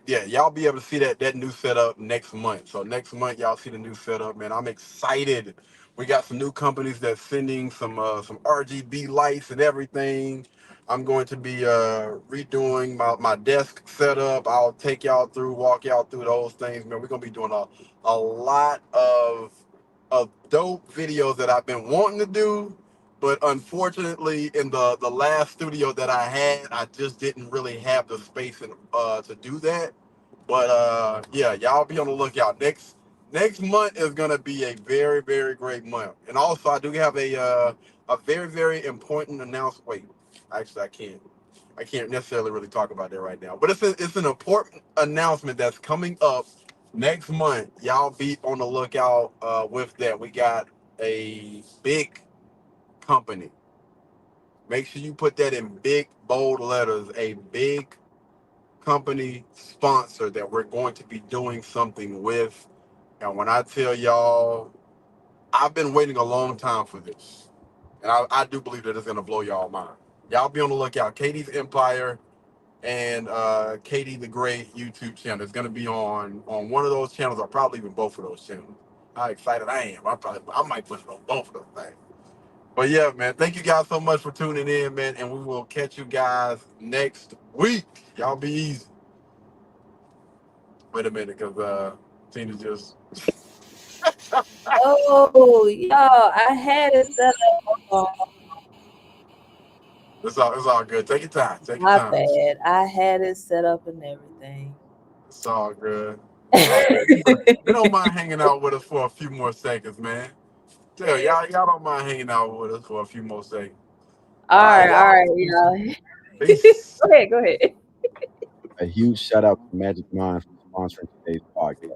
Speaker 1: yeah, y'all be able to see that new setup next month. So next month, y'all see the new setup, man. I'm excited. We got some new companies that's sending some RGB lights and everything. I'm going to be redoing my desk setup. I'll take y'all through, walk y'all through those things, man. We're gonna be doing a lot of dope videos that I've been wanting to do. But unfortunately, in the last studio that I had, I just didn't really have the space to do that. But yeah, y'all be on the lookout. Next month is gonna be a very, very great month. And also, I do have a very, very important announcement. Wait, actually, I can't necessarily really talk about that right now. But it's an important announcement that's coming up next month. Y'all be on the lookout with that. We got a big company. Make sure you put that in big, bold letters. A big company sponsor that we're going to be doing something with. And when I tell y'all, I've been waiting a long time for this. And I do believe that it's going to blow y'all mind. Y'all be on the lookout. Katie's Empire and Katie the Great YouTube channel. It's going to be on one of those channels, or probably even both of those channels. How excited I am. I might put it on both of those things. But yeah, man, thank you guys so much for tuning in, man, and we will catch you guys next week. Y'all be easy. Wait a minute, because Tina just...
Speaker 6: Oh, y'all, I had it set up.
Speaker 1: It's all good. Take your time. Take your
Speaker 6: My
Speaker 1: time.
Speaker 6: bad. I had it set up and everything.
Speaker 1: It's all good. You don't mind hanging out with us for a few more seconds, man. Tell y'all don't mind hanging out with us for a few more seconds.
Speaker 6: All right,
Speaker 1: y'all.
Speaker 6: y'all.
Speaker 1: Peace.
Speaker 6: Go ahead.
Speaker 1: A huge shout out to Magic Mind for sponsoring today's podcast.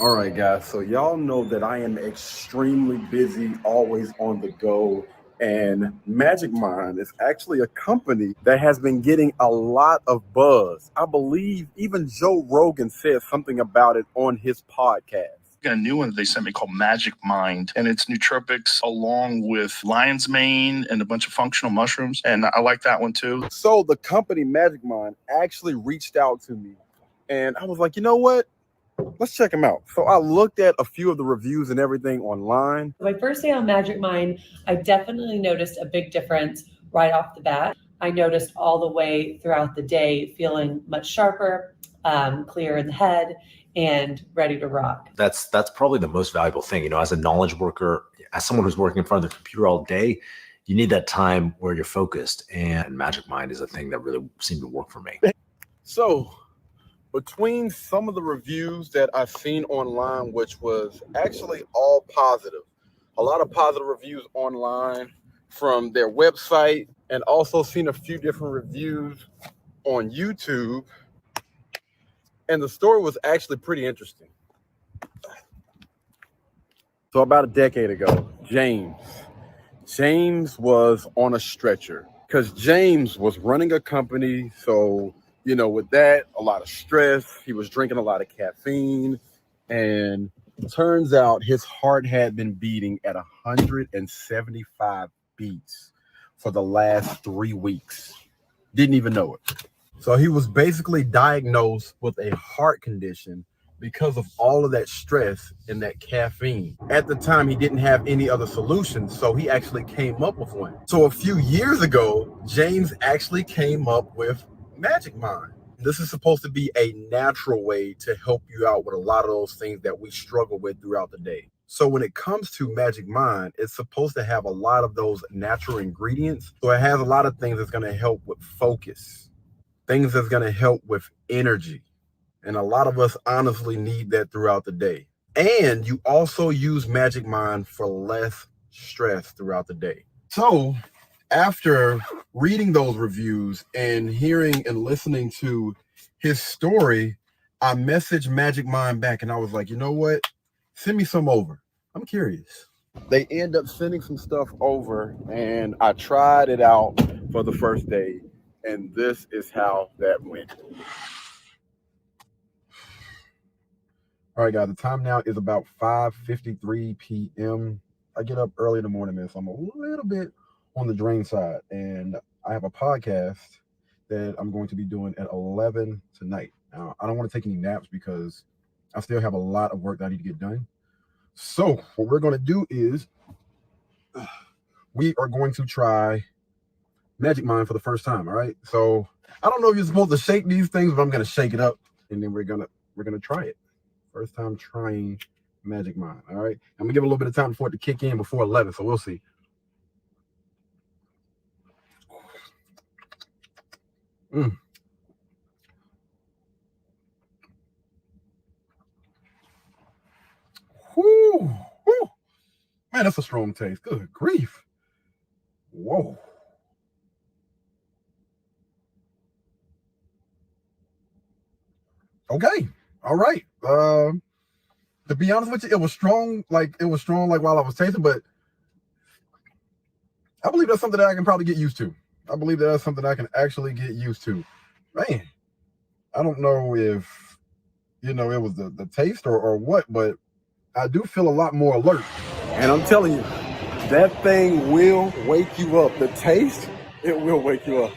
Speaker 1: All right, guys. So y'all know that I am extremely busy, always on the go. And Magic Mind is actually a company that has been getting a lot of buzz. I believe even Joe Rogan said something about it on his podcast.
Speaker 2: A new one that they sent me called Magic Mind, and it's nootropics along with lion's mane and a bunch of functional mushrooms, and I like that one too.
Speaker 1: So the company Magic Mind actually reached out to me, and I was like, you know what? Let's check them out. So I looked at a few of the reviews and everything online.
Speaker 3: My first day on Magic Mind, I definitely noticed a big difference right off the bat. I noticed all the way throughout the day feeling much sharper, clear in the head, and ready to rock.
Speaker 4: That's probably the most valuable thing. You know, as a knowledge worker, as someone who's working in front of the computer all day, you need that time where you're focused. And Magic Mind is a thing that really seemed to work for me.
Speaker 1: So between some of the reviews that I've seen online, which was actually all positive, a lot of positive reviews online from their website, and also seen a few different reviews on YouTube. And the story was actually pretty interesting. So about a decade ago, James was on a stretcher because James was running a company. So, you know, with that, a lot of stress. He was drinking a lot of caffeine. And turns out his heart had been beating at 175 beats for the last 3 weeks. Didn't even know it. So he was basically diagnosed with a heart condition because of all of that stress and that caffeine. At the time, he didn't have any other solutions, so he actually came up with one. So a few years ago, James actually came up with Magic Mind. This is supposed to be a natural way to help you out with a lot of those things that we struggle with throughout the day. So when it comes to Magic Mind, it's supposed to have a lot of those natural ingredients. So it has a lot of things that's going to help with focus, things that's going to help with energy. And a lot of us honestly need that throughout the day. And you also use Magic Mind for less stress throughout the day. So after reading those reviews and hearing and listening to his story, I messaged Magic Mind back and I was like, you know what? Send me some over. I'm curious. They end up sending some stuff over and I tried it out for the first day. And this is how that went. All right, guys, the time now is about 5:53 p.m. I get up early in the morning, man, so I'm a little bit on the drain side. And I have a podcast that I'm going to be doing at 11 tonight. Now, I don't want to take any naps because I still have a lot of work that I need to get done. So what we're going to do is we are going to try Magic Mind for the first time, all right? So I don't know if you're supposed to shake these things, but I'm going to shake it up, and then we're gonna try it. First time trying Magic Mind, all right? I'm gonna give it a little bit of time for it to kick in before 11, so we'll see. Mm. Whew. Whew. Man, that's a strong taste. Good grief. Whoa. Okay. All right. To be honest with you, it was strong like while I was tasting, but I believe that's something that I can probably get used to. I believe that's something I can actually get used to. Man, I don't know if it was the taste or what, but I do feel a lot more alert. And I'm telling you, that thing will wake you up. The taste, it will wake you up.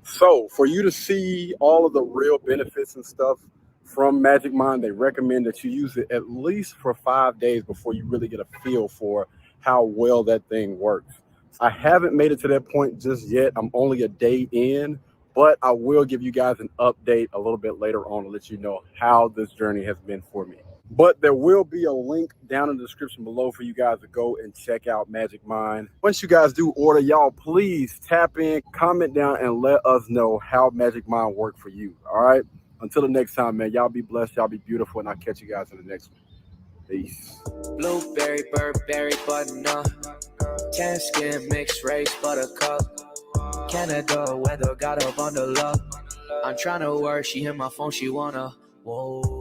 Speaker 1: So for you to see all of the real benefits and stuff from Magic Mind, they recommend that you use it at least for 5 days before you really get a feel for how well that thing works. I haven't made it to that point just yet. I'm only a day in, but I will give you guys an update a little bit later on to let you know how this journey has been for me. But there will be a link down in the description below for you guys to go and check out Magic Mind. Once you guys do order, y'all please tap in, comment down, and let us know how Magic Mind worked for you. All right? Until the next time, man, y'all be blessed, y'all be beautiful, and I'll catch you guys in the next one. Peace.
Speaker 5: Blueberry, Burberry, button-up. Tan skin, mixed race, buttercup. Canada weather, got a bundle up. I'm tryna work, she hit my phone, she wanna. Whoa.